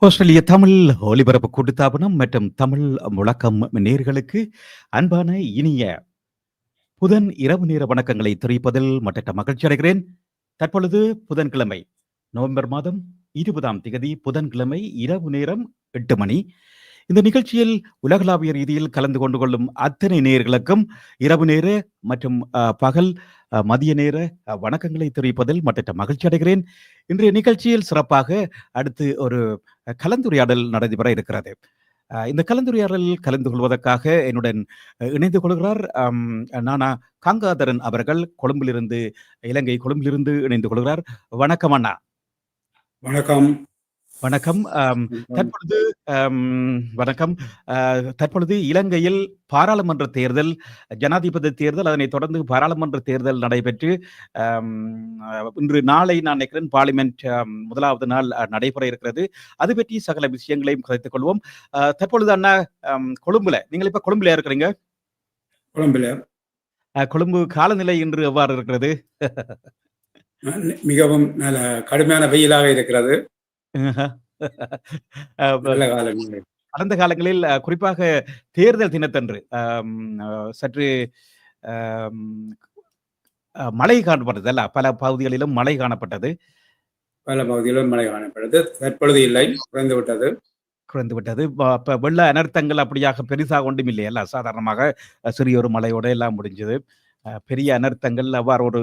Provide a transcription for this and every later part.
ஆஸ்திரேலிய தமிழ் ஒலிபரப்பு கூட்டுத்தாபனம் மற்றும் தமிழ் முழக்கம் நேர்களுக்கு அன்பான இனிய புதன் இரவு நேர வணக்கங்களை தெரிவிப்பதில் மற்ற மகிழ்ச்சி அடைகிறேன். தற்பொழுது புதன்கிழமை நவம்பர் மாதம் 20ஆம் திகதி புதன்கிழமை இரவு நேரம் 8 மணி. இந்த நிகழ்ச்சியில் உலகளாவிய ரீதியில் கலந்து கொள்ளும் அத்தனை நேயர்களுக்கும் இரவு நேர மற்றும் பகல் மதிய நேர வணக்கங்களை தெரிவிப்பதில் மற்ற மகிழ்ச்சி அடைகிறேன். இன்றைய நிகழ்ச்சியில் சிறப்பாக அடுத்து ஒரு கலந்துரையாடல் நடைபெற இருக்கிறது. இந்த கலந்துரையாடலில் கலந்து கொள்வதற்காக என்னுடன் இணைந்து கொள்கிறார் நானா காங்காதரன் அவர்கள் கொழும்பிலிருந்து, இலங்கை கொழும்பிலிருந்து இணைந்து கொள்கிறார். வணக்கம் அண்ணா. வணக்கம். வணக்கம். தற்பொழுது வணக்கம். தற்பொழுது இலங்கையில் பாராளுமன்ற தேர்தல், ஜனாதிபதி தேர்தல், அதனைத் தொடர்ந்து பாராளுமன்ற தேர்தல் நடைபெற்று இன்று நாளை நான் நினைக்கிறேன் பார்லிமெண்ட் முதலாவது நாள் நடைபெற இருக்கிறது. அது பற்றி சகல விஷயங்களையும் கதைத்துக் கொள்வோம். தற்பொழுது அண்ணா கொழும்புல, நீங்கள் இப்ப கொழும்புல இருக்கிறீங்க? கொழும்பு காலநிலை இன்று எவ்வாறு இருக்கிறது? மிகவும் நல்ல கடுமையான வெயிலாக இருக்கிறது. கடந்த காலங்களில் குறிப்பாக தேர்தல் தினத்தன்று சற்று மழை காணப்பட்டது அல்ல, பல பகுதிகளிலும் மழை காணப்பட்டது. தற்பொழுது இல்லை, குறைந்து விட்டது. வெள்ள அனர்த்தங்கள் அப்படியாக பெரிசாக ஒன்றும் இல்லை அல்ல, சாதாரணமாக சிறிய ஒரு மழையோட எல்லாம் முடிஞ்சது. பெரிய அனர்த்தங்கள் அவ்வாறு ஒரு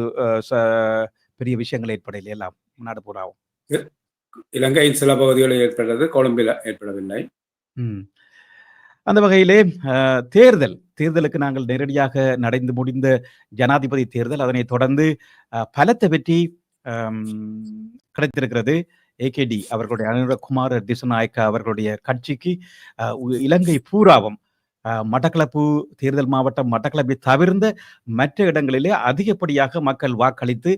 பெரிய விஷயங்கள் ஏற்படவில்லை, எல்லாம் நாடு பூராவும். இலங்கையின் சில பகுதிகளில் ஏற்பட்டது, கொழும்பில் ஏற்படவில்லை. அந்த வகையிலே தேர்தலுக்கு நாங்கள் நேரடியாக நடந்து முடிந்த ஜனாதிபதி தேர்தல், அதனை தொடர்ந்து பலத்தை வெற்றி கிடைத்திருக்கிறது. ஏகேடி அவர்களுடைய அனுரகுமார திசுநாயக்கா அவர்களுடைய கட்சிக்கு இலங்கை பூராவும் மட்டக்களப்பு தேர்தல் மாவட்டம் மட்டக்களப்பை தவிர்ந்த மற்ற இடங்களிலே அதிகப்படியாக மக்கள் வாக்களித்து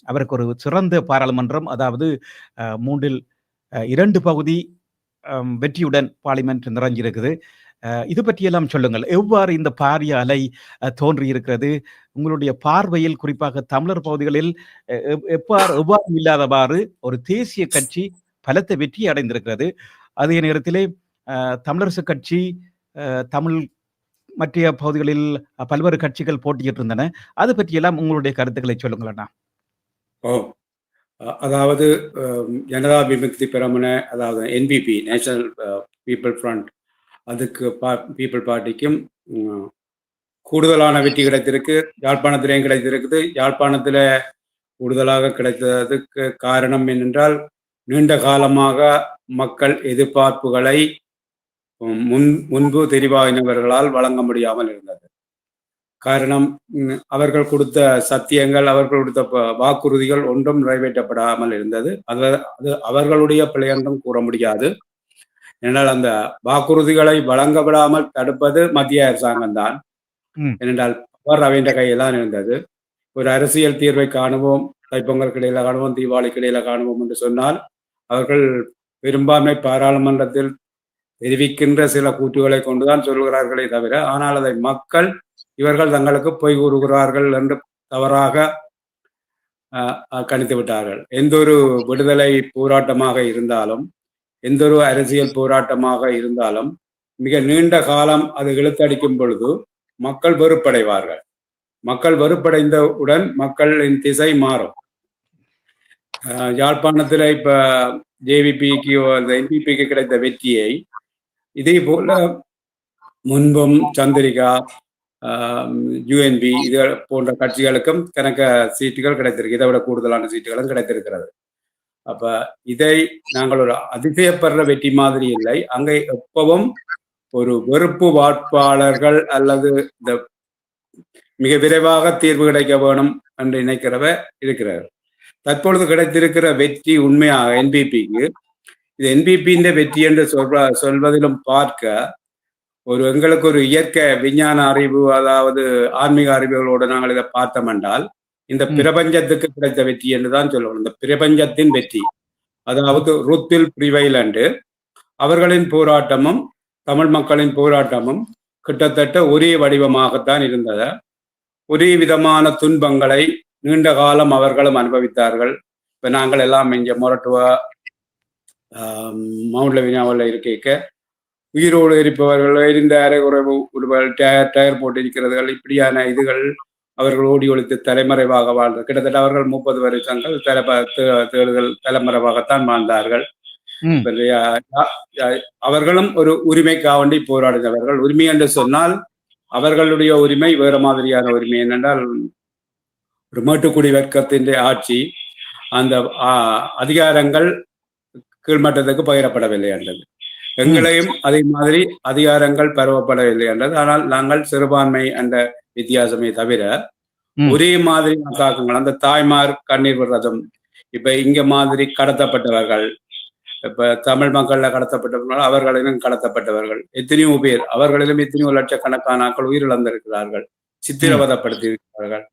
அவருக்கு ஒரு சிறந்த பாராளுமன்றம், அதாவது 2 பகுதி வெற்றியுடன் பார்லிமெண்ட் நிறைஞ்சிருக்குது. இது பற்றியெல்லாம் சொல்லுங்கள். எவ்வாறு இந்த பாரிய அலை தோன்றியிருக்கிறது உங்களுடைய பார்வையில்? குறிப்பாக தமிழர் பகுதிகளில் எவ்வாறு இல்லாதவாறு ஒரு தேசிய கட்சி பலத்த வெற்றி அடைந்திருக்கிறது. அதே நேரத்திலே தமிழரசு கட்சி, தமிழ் மற்ற பகுதிகளில் பல்வேறு கட்சிகள் போட்டியிட்டு இருந்தன. அது பற்றியெல்லாம் உங்களுடைய கருத்துக்களை சொல்லுங்களா? அதாவது ஜனதா விமுக்தி பெரமுன, அதாவது என்பிபி, நேஷனல் பீப்புள் ஃப்ரண்ட், அதுக்கு பீப்புள் பார்ட்டிக்கும் கூடுதலான வெற்றி கிடைத்திருக்கு. யாழ்ப்பாணத்திலேயும் கிடைத்திருக்குது. யாழ்ப்பாணத்தில் கூடுதலாக கிடைத்ததுக்கு காரணம் என்னென்றால், நீண்ட காலமாக மக்கள் எதிர்பார்ப்புகளை முன்பு தெரிவாயினவர்களால் வழங்க முடியாமல் இருந்தது. காரணம், அவர்கள் கொடுத்த சத்தியங்கள், அவர்கள் கொடுத்த வாக்குறுதிகள் ஒன்றும் நிறைவேற்றப்படாமல் இருந்தது. அது அவர்களுடைய பிழை என்றும் கூற முடியாது. ஏனென்றால் அந்த வாக்குறுதிகளை வழங்க விடாமல் தடுப்பது மத்திய அரசாங்கம் தான். ஏனென்றால் அவர் அவைன்ற கையில்தான் இருந்தது. ஒரு அரசியல் தீர்வை காணுவோம், தைப்பொங்கலுக்கு இடையில காணுவோம், தீபாவளிக்கு இடையில காணுவோம் என்று சொன்னால், அவர்கள் பெரும்பான்மை பாராளுமன்றத்தில் தெரிவிக்கின்ற சில கூற்றுகளை கொண்டுதான் சொல்கிறார்களே தவிர, ஆனால் அதை மக்கள் இவர்கள் தங்களுக்கு பொய் கூறுகிறார்கள் என்று தவறாக கணித்து விட்டார்கள். எந்த ஒரு விடுதலை போராட்டமாக இருந்தாலும், எந்த ஒரு அரசியல் போராட்டமாக இருந்தாலும், மிக நீண்ட காலம் அது இழுத்தடிக்கும் பொழுது மக்கள் வெறுப்படைவார்கள். மக்கள் வெறுப்படைந்தவுடன் மக்களின் திசை மாறும். யாழ்ப்பாணத்தில் இப்ப ஜேவிபிக்கு, என்பிபிக்கு கிடைத்த வெற்றியை இதே போல முன்பும் சந்திரிகா, யுஎன்பி இது போன்ற கட்சிகளுக்கும் கணக்க சீட்டுகள் கிடைத்திருக்கு. இதை விட கூடுதலான சீட்டுகளும் கிடைத்திருக்கிறது. அப்ப இதை நாங்கள் ஒரு அதிசயப்படுற வெற்றி மாதிரி இல்லை. அங்கே எப்பவும் ஒரு வெறுப்பு வாட்பாளர்கள் அல்லது இந்த மிக விரைவாக தீர்வு கிடைக்க வேணும் என்று நினைக்கிறவ இருக்கிறார். தற்பொழுது கிடைத்திருக்கிற வெற்றி உண்மையாக என்பிபிக்கு, இது என்பிபியின் வெற்றி என்று சொல்வதிலும் பார்க்க எங்களுக்கு ஒரு இயற்கை விஞ்ஞான அறிவு, அதாவது ஆன்மீக அறிவுகளோடு நாங்கள் இதை பார்த்தோம் என்றால், இந்த பிரபஞ்சத்துக்கு கிடைத்த வெற்றி என்று தான் சொல்லணும். இந்த பிரபஞ்சத்தின் வெற்றி, அதாவது ருத்தில் பிரிவைல் என்று அவர்களின் போராட்டமும் தமிழ் மக்களின் போராட்டமும் கிட்டத்தட்ட ஒரே வடிவமாகத்தான் இருந்தது. ஒரே விதமான துன்பங்களை நீண்ட காலம் அவர்களும் அனுபவித்தார்கள். இப்ப நாங்கள் எல்லாம் இங்க மொரட்டுவ மவுண்ட் லெவினாவில் இருக்க உயிரோடு இருப்பவர்கள், எரிந்த அரைகுறைவு உருவல், டயர் போட்டு இருக்கிறதுகள், இப்படியான இதுகள் அவர்கள் ஓடி ஒழித்து தலைமறைவாக வாழ்ந்த கிட்டத்தட்ட அவர்கள் 30 வருஷங்கள் தேடுதல் தலைமறைவாகத்தான் வாழ்ந்தார்கள். அவர்களும் ஒரு உரிமைக்காண்டி போராடினவர்கள். உரிமை என்று சொன்னால் அவர்களுடைய உரிமை வேற மாதிரியான உரிமை. என்னென்றால் ஒரு மேட்டுக்குடி வர்க்கத்தின் ஆட்சி, அந்த அதிகாரங்கள் கீழ்மட்டத்துக்கு பகிரப்படவில்லை என்றது. எங்களையும் அதே மாதிரி அதிகாரங்கள் பரவப்படவில்லை என்றது. ஆனால் நாங்கள் சிறுபான்மை என்ற வித்தியாசமே தவிர ஒரே மாதிரி தாக்கங்கள். அந்த தாய்மார் கண்ணீர் விடுறதும், இப்ப இங்க மாதிரி கடத்தப்பட்டவர்கள், இப்ப தமிழ் மக்கள்ல கடத்தப்பட்டவர்கள், அவர்களிலும் கடத்தப்பட்டவர்கள் எத்தனையோ பேர், அவர்களிலும் எத்தனையோ லட்சக்கணக்கான ஆட்கள் உயிரிழந்திருக்கிறார்கள், சித்திரவதப்படுத்தி இருக்கிறார்கள்.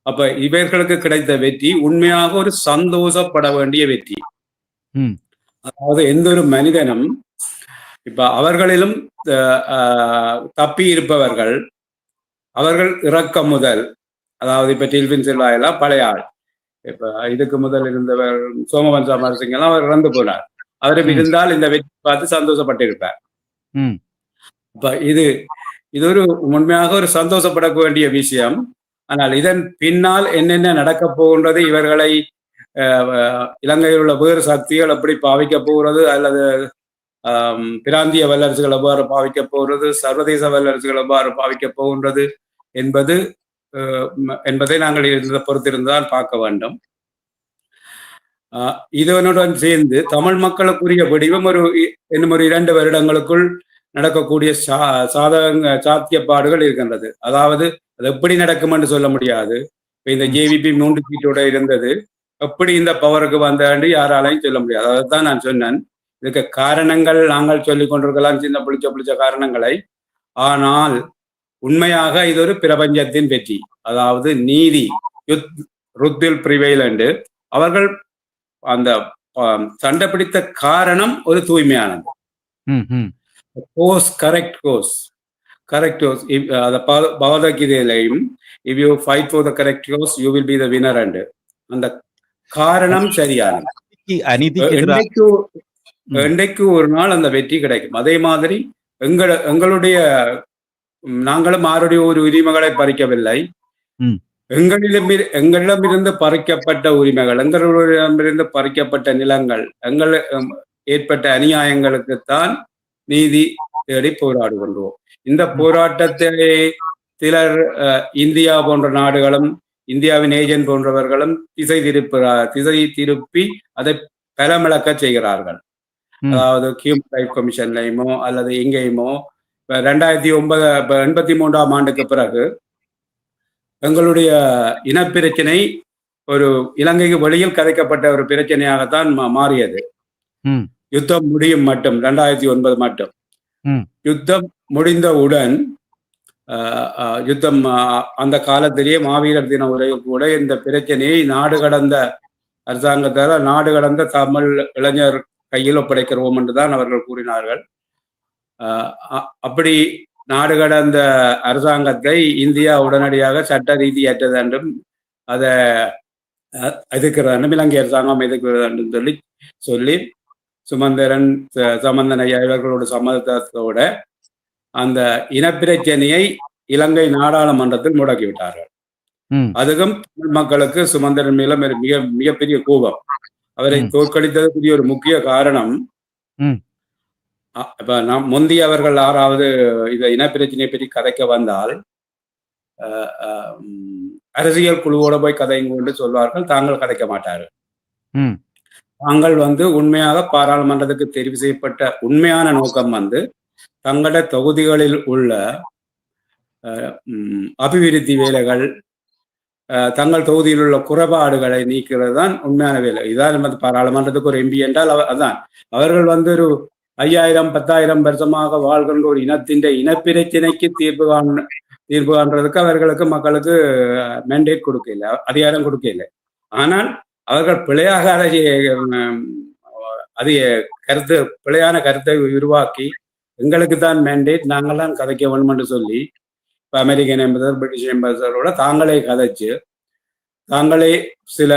அப்ப இவர்களுக்கு கிடைத்த வெற்றி உண்மையாக ஒரு சந்தோஷப்பட வேண்டிய வெற்றி. அதாவது எந்த ஒரு மனிதனும் இப்ப அவர்களிலும் தப்பி இருப்பவர்கள், அவர்கள் இறக்கம் முதல், அதாவது இப்ப டில்வின் சில்வா எல்லாம் பழைய ஆள், இப்ப இதுக்கு முதல் இருந்தவர் சோமவன்ச அமரசிங் எல்லாம் அவர் இறந்து போனார். அவரும் இருந்தால் இந்த வெற்றி பார்த்து சந்தோஷப்பட்டிருப்பார். இப்ப இது ஒரு உண்மையாக ஒரு சந்தோஷப்பட வேண்டிய விஷயம். ஆனால் இதன் பின்னால் என்னென்ன நடக்க போகின்றது, இவர்களை இலங்கையில் உள்ள வேறு சக்திகள் எப்படி பாவிக்க போகிறது, அல்லது பிராந்திய வல்லரசுகள் எவ்வாறு பாவிக்க போகிறது, சர்வதேச வல்லரசுகள் எவ்வாறு பாவிக்க போகின்றது என்பதை நாங்கள் இதை பொறுத்திருந்தால் பார்க்க வேண்டும். இதனுடன் சேர்ந்து தமிழ் மக்களுக்குரிய வடிவம் இன்னும் ஒரு 2 வருடங்களுக்குள் நடக்கக்கூடிய சாத்தியப்பாடுகள் இருக்கின்றது. அதாவது அது எப்படி நடக்கும் என்று சொல்ல முடியாது. இந்த ஜேவிபி 3 சீட்டோட இருந்தது, எப்படி இந்த பவருக்கு வந்தாண்டு யாராலையும் சொல்ல முடியாது. அதைத்தான் நான் சொன்னேன். இதுக்கு காரணங்கள் நாங்கள் சொல்லிக் கொண்டிருக்கலாம், சின்ன புளிச்ச காரணங்களை. ஆனால் உண்மையாக இது ஒரு பிரபஞ்சத்தின் வெற்றி. அதாவது நீதி ருத்தில் பிரிவைல் என்று அவர்கள் அந்த சண்டை பிடித்த காரணம் ஒரு தூய்மையானது. பகவத்கீதையிலையும் if you fight for the correct cause you will be the winner and அந்த காரணம் சரியானது. என்றைக்கு ஒரு நாள் அந்த வெற்றி கிடைக்கும். அதே மாதிரி எங்களுடைய நாங்களும் ஆருடைய ஒரு உரிமைகளை பறிக்கவில்லை. எங்களிடமிருந்து பறிக்கப்பட்ட உரிமைகள், எங்களிடமிருந்து பறிக்கப்பட்ட நிலங்கள், ஏற்பட்ட அநியாயங்களுக்குத்தான் நீதி தேடி போராடுகின்றோம். இந்த போராட்டத்தை சிலர் இந்தியா போன்ற நாடுகளும் இந்தியாவின் ஏஜென்ட் போன்றவர்களும் திசை திருப்பி அதை பலமிழக்க செய்கிறார்கள். அதாவது ஹியூமன் ரைட்ஸ் கமிஷன்லையுமோ அல்லது எங்கேயுமோ 1983ஆம் ஆண்டுக்கு பிறகு எங்களுடைய இனப்பிரச்சனை ஒரு இலங்கைக்கு வெளியில் கதைக்கப்பட்ட ஒரு பிரச்சனையாகத்தான் மாறியது. யுத்தம் முடியும் மட்டும் 2009 மட்டும். யுத்தம் முடிந்தவுடன் யுத்தம் அந்த காலத்திலேயே மாவீரர் தின உரையில் கூட இந்த பிரச்சனையை நாடு கடந்த அரசாங்கத்தால் நாடு கடந்த தமிழ் இளைஞர் கையில் ஒப்படைக்கிறோம் என்றுதான் அவர்கள் கூறினார்கள். அப்படி நாடு கடந்த அரசாங்கத்தை இந்தியா உடனடியாக சட்ட ரீதியற்றது என்றும் அதை எதிர்க்கிறது, இலங்கை அரசாங்கம் எதிர்க்கிறது என்று சொல்லி சுமந்திரன் சம்பந்தனையா இவர்களோட சம்மதத்தோட அந்த இனப்பிரச்சனையை இலங்கை நாடாளுமன்றத்தில் முடக்கிவிட்டார்கள். அதுக்கும் தமிழ் மக்களுக்கு சுமந்திரன் மேலும் மிகப்பெரிய கோபம். அவரை தோற்கடித்ததுக்குரிய ஒரு முக்கிய காரணம், இப்ப முந்தைய அவர்கள் யாராவது இதை இனப்பிரச்சனையை பற்றி கதைக்க வந்தால் அரசியல் குழுவோட போய் கதைங்க கொண்டு சொல்வார்கள், தாங்கள் கதைக்க மாட்டார்கள். தாங்கள் உண்மையாக பாராளுமன்றத்துக்கு தெரிவு செய்யப்பட்ட உண்மையான நோக்கம் தங்களோட தொகுதிகளில் உள்ள அபிவிருத்தி வேலைகள், தங்கள் தொகுதியில் உள்ள குறைபாடுகளை நீக்கிறது தான் உண்மையான வேலை. இதான் பாராளுமன்றத்துக்கு ஒரு எம்பி என்றால் அதான் அவர்கள் ஒரு 5000 10,000 வருஷமாக வாழ்கின்ற ஒரு இனப்பிரச்சனைக்கு தீர்வு காண்றதுக்கு அவர்களுக்கு மக்களுக்கு மேண்டேட் கொடுக்கல, அதிகாரம் கொடுக்கல. ஆனால் அவர்கள் பிழையாக அது பிழையான கருத்தை உருவாக்கி எங்களுக்கு தான் மேண்டேட், நாங்கள் தான் கதைக்க வேணும் என்று சொல்லி இப்போ அமெரிக்கன் எம்பசர் பிரிட்டிஷ் எம்பசரோட தாங்களே கதைச்சு தாங்களே சில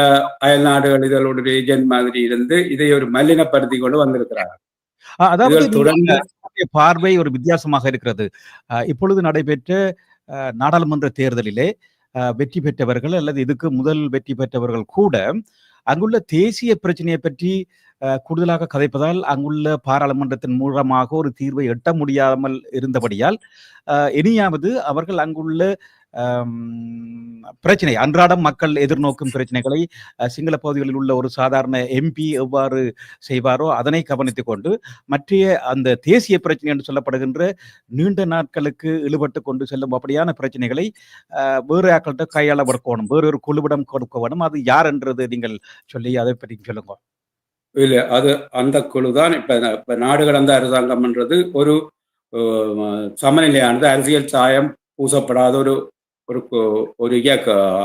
அயல் நாடுகள் இதனுடைய ஏஜென்ட் மாதிரி இருந்து இதை ஒரு மலினப்படுத்தி கொண்டு வந்திருக்கிறார்கள். அதாவது இதில் தொடர்ந்து உங்களுடைய பார்வை ஒரு வித்தியாசமாக இருக்கிறது. இப்பொழுது நடைபெற்ற நாடாளுமன்ற தேர்தலிலே வெற்றி பெற்றவர்கள் அல்லது இதுக்கு முதல் வெற்றி பெற்றவர்கள் கூட அங்குள்ள தேசிய பிரச்சனையை பற்றி கூடுதலாக கதைப்பதால் அங்குள்ள பாராளுமன்றத்தின் மூலமாக ஒரு தீர்வை எட்ட முடியாமல் இருந்தபடியால் இனியாவது அவர்கள் அங்குள்ள பிரச்சனை அன்றாடம் மக்கள் எதிர்நோக்கும் பிரச்சனைகளை சிங்கள பகுதிகளில் உள்ள ஒரு சாதாரண எம்பி எவ்வாறு செய்வாரோ அதனை கவனித்துக் கொண்டு மற்ற அந்த தேசிய பிரச்சனை என்று சொல்லப்படுகின்ற நீண்ட நாட்களுக்கு இழுபட்டு கொண்டு செல்லும் அப்படியான பிரச்சனைகளை வேறு ஆக்கள்கிட்ட கையாள கொடுக்கணும், வேறொரு குழுவிடம் கொடுக்க வேணும். அது யார் என்றது நீங்கள் சொல்லி அதை பற்றி சொல்லுங்க. இல்ல அது அந்த குழு தான் இப்ப நாடு கடந்த அரசாங்கம்ன்றது ஒரு சமநிலையானது, அரசியல் சாயம் பூசப்படாத ஒரு ஒரு ஒரு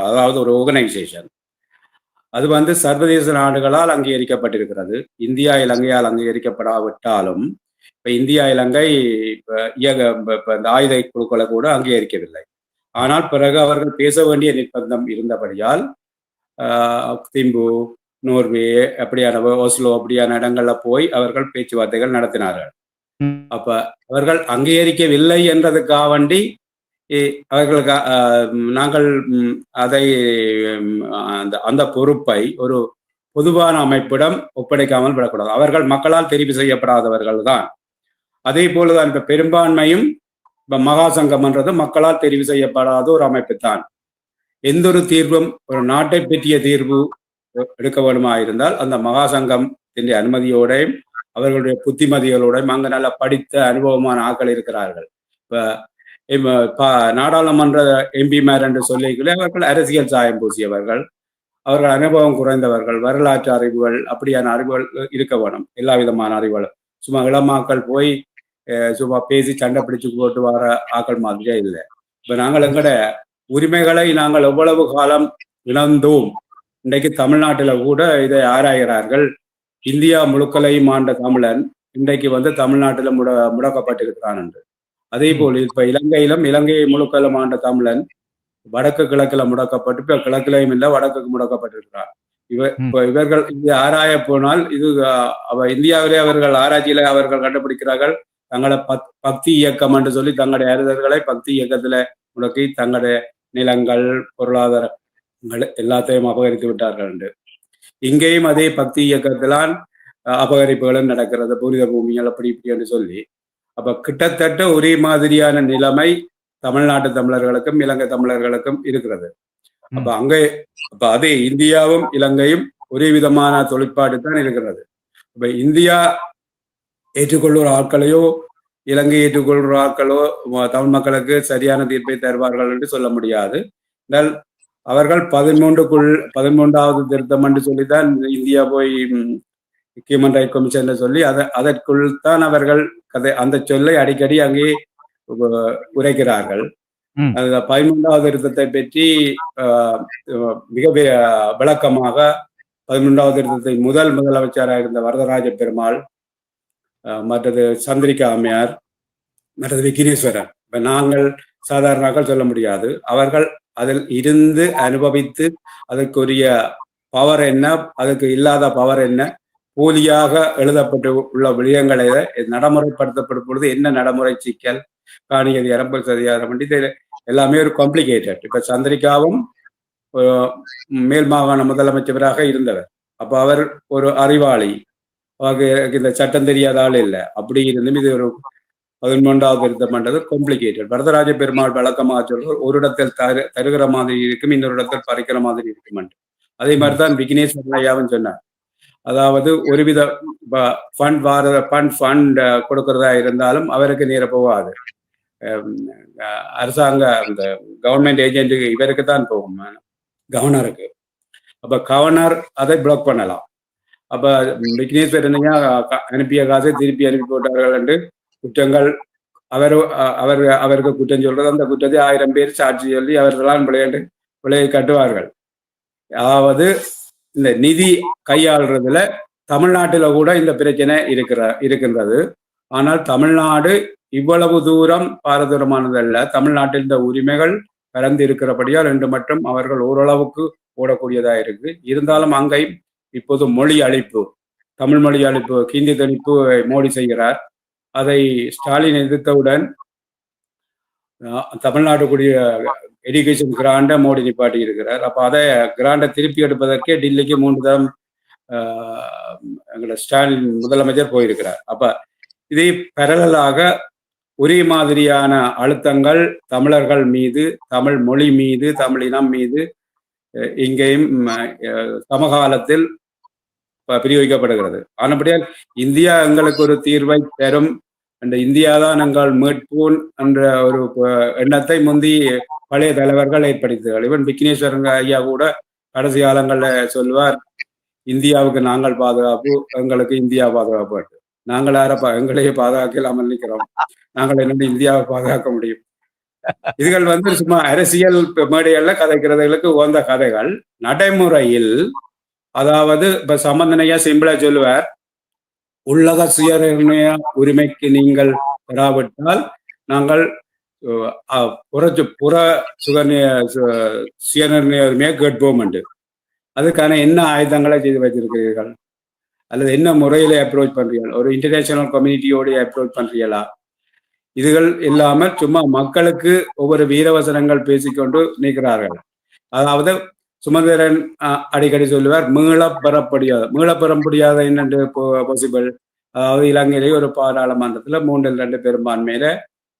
அதாவது ஒரு ஆர்கனைசேஷன். அது சர்வதேச நாடுகளால் அங்கீகரிக்கப்பட்டிருக்கிறது. இந்தியா இலங்கையால் அங்கீகரிக்கப்படாவிட்டாலும் இப்ப இந்தியா இலங்கை இந்த ஆயுத குழுக்களை கூட அங்கீகரிக்கவில்லை. ஆனால் பிறகு அவர்கள் பேச வேண்டிய நிர்பந்தம் இருந்தபடியால் திம்பு, நோர்வே அப்படியான ஓஸ்லோ அப்படியான இடங்கள்ல போய் அவர்கள் பேச்சுவார்த்தைகள் நடத்தினார்கள். அப்ப அவர்கள் அங்கீகரிக்கவில்லை என்றதுக்காக வேண்டி அவர்களுக்கு நாங்கள் அதை அந்த பொறுப்பை ஒரு பொதுவான அமைப்பிடம் ஒப்படைக்காமல் விடக்கூடாது. அவர்கள் மக்களால் தெரிவு செய்யப்படாதவர்கள் தான். அதே போலதான் இப்ப பெரும்பான்மையும் இப்ப மகாசங்கம்ன்றது மக்களால் தெரிவு செய்யப்படாத ஒரு அமைப்பு தான். எந்த ஒரு தீர்வும் ஒரு நாட்டை பற்றிய தீர்வு எடுக்க வேண்டுமா இருந்தால் அந்த மகாசங்கம் அனுமதியோடையும் அவர்களுடைய புத்திமதிகளோடையும் அங்க நல்ல படித்த அனுபவமான ஆட்கள் இருக்கிறார்கள். இப்ப நாடாளுமன்ற எம்பிமார் என்று சொல்லிக்கொள்ளே அவர்கள் அரசியல் சாயம் பூசியவர்கள், அவர்கள் அனுபவம் குறைந்தவர்கள், வரலாற்று அறிவுகள் அப்படியான அறிவுகள் இருக்க வேணும். எல்லா விதமான அறிவுகள். சும்மா இளமாக்கள் போய் சும்மா பேசி சண்டை பிடிச்சு போட்டு வர ஆக்கள் மாதிரியே இல்லை. இப்ப நாங்கள் எங்கட உரிமைகளை நாங்கள் எவ்வளவு காலம் இழந்தோம். இன்றைக்கு தமிழ்நாட்டில கூட இதை ஆராய்கிறார்கள். இந்தியா முழுக்களையும் ஆண்ட தமிழன் இன்றைக்கு தமிழ்நாட்டில முடக்கப்பட்டிருக்கிறான் என்று. அதே போல் இப்ப இலங்கையை முழுக்கலும் ஆண்ட தமிழன் வடக்கு கிழக்குல முடக்கப்பட்டு இப்ப கிழக்குலையும் இல்லை வடக்குக்கு முடக்கப்பட்டிருக்கிறார். இப்ப இவர்கள் இது ஆராய போனால் இது இந்தியாவிலே அவர்கள் ஆராய்ச்சியில அவர்கள் கண்டுபிடிக்கிறார்கள். தங்களை பக்தி இயக்கம் என்று சொல்லி தங்களுடைய அறிஞர்களை பக்தி இயக்கத்துல முடக்கி தங்களுடைய நிலங்கள், பொருளாதாரங்கள் எல்லாத்தையும் அபகரித்து விட்டார்கள் என்று. இங்கேயும் அதே பக்தி இயக்கத்திலான் அபகரிப்புகளும் நடக்கிறது, புனித பூமிகள் அப்படி இப்படி என்று சொல்லி. அப்ப கிட்டத்தட்ட ஒரே மாதிரியான நிலைமை தமிழ்நாட்டு தமிழர்களுக்கும் இலங்கை தமிழர்களுக்கும் இருக்கிறது. அப்ப அதே இந்தியாவும் இலங்கையும் ஒரே விதமான தொழிற்பாடு தான் இருக்கிறது. இப்ப இந்தியா ஏற்றுக்கொள்ளுற ஆட்களையோ இலங்கை ஏற்றுக்கொள்கிற ஆட்களோ தமிழ் மக்களுக்கு சரியான தீர்ப்பை தருவார்கள் என்று சொல்ல முடியாது. என்றால் அவர்கள் 13வது திருத்தம் என்று சொல்லித்தான் இந்தியா போய் ஹியூமன் ரைட் கமிஷன் சொல்லி அதற்குள் தான் அவர்கள் அந்த சொல்லை அடிக்கடி அங்கே உரைக்கிறார்கள். 13வது திருத்தத்தை பற்றி மிக விளக்கமாக 13வது திருத்தத்தை முதலமைச்சராக இருந்த வரதராஜ பெருமாள், மற்றது சந்திரிகா அம்மையார், மற்றது விக்னேஸ்வரன், இப்ப நாங்கள் சாதாரணாக்கள் சொல்ல முடியாது. அவர்கள் அதில் இருந்து அனுபவித்து அதற்குரிய பவர் என்ன, அதுக்கு இல்லாத பவர் என்ன, போலியாக எழுதப்பட்டு உள்ள விடயங்களை நடைமுறைப்படுத்தப்படும் பொழுது என்ன நடைமுறை சிக்கல், காணியது அரம்பல் சதிகாரம், இது எல்லாமே ஒரு காம்ப்ளிகேட்டட். இப்ப சந்திரிகாவும் மேல் மாகாண முதலமைச்சராக இருந்தவர். அப்ப அவர் ஒரு அறிவாளி, அவருக்கு இந்த சட்டம் தெரியாத ஆள் இல்லை. அப்படி இருந்தும் இது ஒரு 13வது திருத்தம் பண்றது காம்ப்ளிகேட்டட். வரதராஜ பெருமாள் வழக்கமாக சொல்ற ஒரு இடத்தில் தருகிற மாதிரி இருக்கும், இன்னொரு இடத்தில் பறிக்கிற மாதிரி இருக்கும். அதே மாதிரிதான் விக்னேஸ்வரன் ஐயாவும் சொன்னார். அதாவது ஒருவித ஃபண்ட் கொடுக்கறதா இருந்தாலும் அவருக்கு நேர போகாது, அரசாங்க அந்த கவர்மெண்ட் ஏஜென்ட்டுக்கு இவருக்கு தான் போகும், கவர்னருக்கு. அப்ப கவர்னர் அதை பிளாக் பண்ணலாம். அப்ப விக்னேஸ்வரன் அனுப்பிய காசை திருப்பி அனுப்பி போட்டார்கள் என்று குற்றங்கள் அவருக்கு குற்றம் சொல்றது, அந்த குற்றத்தை 1000 பேர் சாட்சி சொல்லி அவர்களால் விளையை கட்டுவார்கள். அதாவது இந்த நிதி கையாளுறதுல தமிழ்நாட்டில கூட இந்த பிரச்சனை இருக்கின்றது. ஆனால் தமிழ்நாடு இவ்வளவு தூரம் பாரதூரமானதல்ல. தமிழ்நாட்டில் இந்த உரிமைகள் பரந்து இருக்கிறபடியால் என்று மட்டும் அவர்கள் ஓரளவுக்கு போடக்கூடியதா இருக்கு. இருந்தாலும் அங்கேயும் இப்போது மொழி அழிப்பு, தமிழ் மொழி அழிப்பு, ஹிந்தி திணிப்பு மோடி செய்கிறார். அதை ஸ்டாலின் எதிர்த்தவுடன் தமிழ்நாட்டுக்குரிய எடுகேஷன் கிராண்ட மோடி நிப்பாட்டி இருக்கிறார். அப்ப அதை கிராண்டை திருப்பி எடுப்பதற்கே டில்லிக்கு 3 தரம் எங்களோட ஸ்டாலின் முதலமைச்சர் போயிருக்கிறார். அப்ப இதே பரவலாக ஒரே மாதிரியான அழுத்தங்கள் தமிழர்கள் மீது, தமிழ் மொழி மீது, தமிழ் இனம் மீது இங்கேயும் சமகாலத்தில் பிரயோகிக்கப்படுகிறது. ஆனபடியால் இந்தியா எங்களுக்கு ஒரு தீர்வை பெறும், அந்த இந்தியா தான் எங்கள் மீட்போன் என்ற ஒரு எண்ணத்தை முந்தி பழைய தலைவர்கள் ஏற்படுத்துகிறார்கள். இவன் விக்னேஸ்வரன் ஐயா கூட கடைசி காலங்களில் சொல்வார், இந்தியாவுக்கு நாங்கள் பாதுகாப்பு, எங்களுக்கு இந்தியா பாதுகாப்பு. நாங்கள் யாரப்பா எங்களையே பாதுகாக்க இல்லாமல் நிற்கிறோம், நாங்கள் என்ன இந்தியாவை பாதுகாக்க முடியும்? இதுகள் சும்மா அரசியல் மேடைகள்ல கதைக்கிறதுகளுக்கு உகந்த கதைகள். நடைமுறையில் அதாவது இப்ப சம்பந்தனையா சிம்பிளா சொல்லுவார், உள்ளக சுயநிர்ணய உரிமைக்கு நீங்கள் பெறாவிட்டால் நாங்கள் புற சுயநிர்ணய உரிமையை கேட்போம் என்று. அதுக்கான என்ன ஆயுதங்களை செய்து வச்சிருக்கிறீர்கள், அல்லது என்ன முறையில அப்ரோச் பண்றீர்கள்? ஒரு இன்டர்நேஷனல் கம்யூனிட்டியோட அப்ரோச் பண்றீங்களா? இதுகள் இல்லாமல் சும்மா மக்களுக்கு ஒவ்வொரு வீரவசனங்கள் பேசிக்கொண்டு நிற்கிறார்கள். அதாவது சுமந்திரன் அடிக்கடி சொல்லுவார், மீளப்பெற முடியாத என்னென்று பாசிபிள். அதாவது இலங்கையிலே ஒரு பாராளுமன்றத்துல 3/2 பெரும்பான்மையில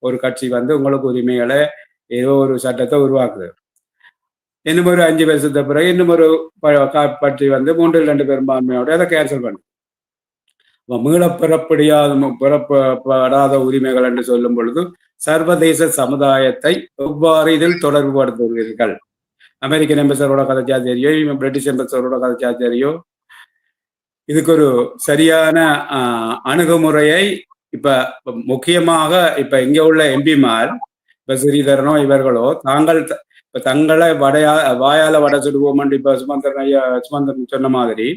ஒரு கட்சி உங்களுக்கு உரிமைகளை ஏதோ ஒரு சட்டத்தை உருவாக்குது. இன்னும் ஒரு 5 வருஷத்து பிறகு இன்னும் ஒரு கட்சி 3/2 பெரும்பான்மையோட அதை கேன்சல் பண்ணு. பெறப்படாத உரிமைகள் என்று சொல்லும் பொழுது சர்வதேச சமுதாயத்தை எவ்வாறு இதில் தொடர்பு படுத்துகிறீர்கள்? அமெரிக்கன் எம்பசரோட கதைச்சா தெரியும், பிரிட்டிஷ் எம்பசரோட கதைச்சா தெரியும். இதுக்கு ஒரு சரியான அணுகுமுறையை இப்ப முக்கியமாக இப்ப இங்க உள்ள எம்பிமார், இப்ப ஸ்ரீதரனோ இவர்களோ தங்களை வாயால வட சுடுவோம் என்று இப்ப சுமந்திரன் சொன்ன மாதிரி,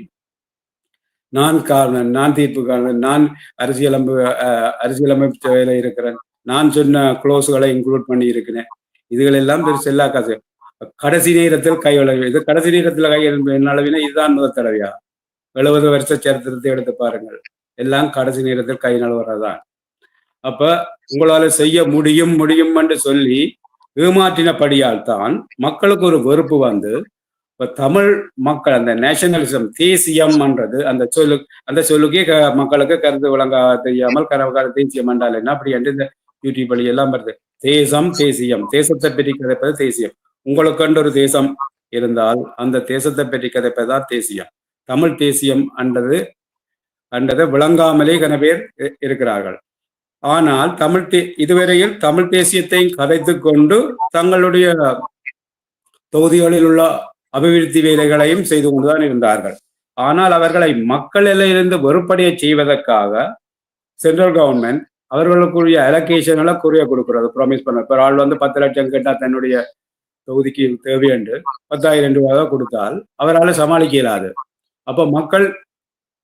நான் காரணம், நான் தீர்ப்பு காரணம், நான் அரசியலமைப்பு சேவையில இருக்கிறேன், நான் சொன்ன க்ளோஸ்களை இன்க்ளூட் பண்ணி இருக்கிறேன், இதுகள் எல்லாம் செல்லா காசு. கடைசி நேரத்தில் இது கடைசி நேரத்தில் அளவினா இதுதான் முதல் தடவையா? 70 வருஷ சரித்திரத்தை எடுத்து பாருங்கள், எல்லாம் கடைசி நேரத்தில் கை நழுவுறதுதான். அப்ப உங்களால செய்ய முடியும் என்று சொல்லி ஏமாற்றினபடியால் தான் மக்களுக்கு ஒரு வெறுப்பு இப்ப தமிழ் மக்கள் அந்த நேஷனலிசம், தேசியம் என்றது அந்த சொல்லுக்கே மக்களுக்கு கருத்து விளங்க தெரியாமல் தேசியம் என்றால் என்ன அப்படி என்று இந்த யூடியூப் வழி எல்லாம் வருது. தேசம், தேசியம், தேசத்தை பற்றி கதைப்பது தேசியம். உங்களுக்கு ஒரு தேசம் இருந்தால் அந்த தேசத்தை பற்றி கதைப்பதுதான் தேசியம். தமிழ் தேசியம் என்றது விளங்காமலே கன பேர் இருக்கிறார்கள். ஆனால் இதுவரையில் தமிழ் தேசியத்தையும் கதைத்து கொண்டு தங்களுடைய தொகுதிகளில் உள்ள அபிவிருத்தி வேலைகளையும் செய்து கொண்டுதான் இருந்தார்கள். ஆனால் அவர்களை மக்களிலிருந்து வெறுப்படைய செய்வதற்காக சென்ட்ரல் கவர்மெண்ட் அவர்களுக்குரிய அலோகேஷன்களை குறைய கொடுக்கிறது, ப்ராமிஸ் பண்ண. இப்போ ஆள் 10 லட்சம் கேட்டா தன்னுடைய தொகுதிக்கு தேவை என்று 10,000 ரூபாய் கொடுத்தால் அவரால் சமாளிக்க இயலாது. அப்ப மக்கள்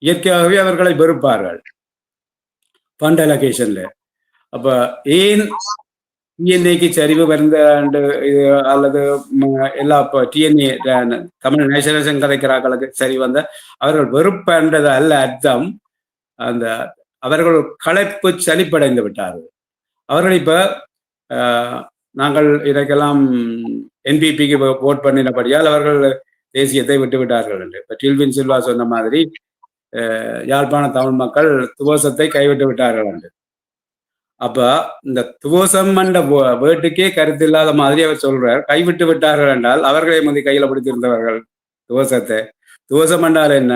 இயற்கையாகவே அவர்களை வெறுப்பார்கள் ஃபண்ட் அலோகேஷன்ல. அப்ப ஏன் டிஎன்ஏக்கு சரிவு வருந்த அல்லது எல்லா டிஎன்ஏ தமிழ் நேஷனலிசம் கதைக்கிறார்களுக்கு சரி வந்த அவர்கள் வெறுப்புன்றது அல்ல அர்த்தம். அந்த அவர்கள் களைப்பு சலிப்படைந்து விட்டார்கள். அவர்கள் இப்ப நாங்கள் இதற்கெல்லாம் என்பிபிக்கு ஓட் பண்ணினபடியால் அவர்கள் தேசியத்தை விட்டு விட்டார்கள் என்று இப்ப டில்வின் சில்வா சொன்ன மாதிரி யாழ்ப்பாண தமிழ் மக்கள் துவசத்தை கைவிட்டு விட்டார்கள் என்று. அப்ப இந்த துவசம் என்ற வேட்டுக்கே கருத்து இல்லாத மாதிரி அவர் சொல்றார். கைவிட்டு விட்டார்கள் என்றால் அவர்களை முந்தி கையில பிடித்திருந்தவர்கள் துவசத்தை. துவசம் என்றால் என்ன?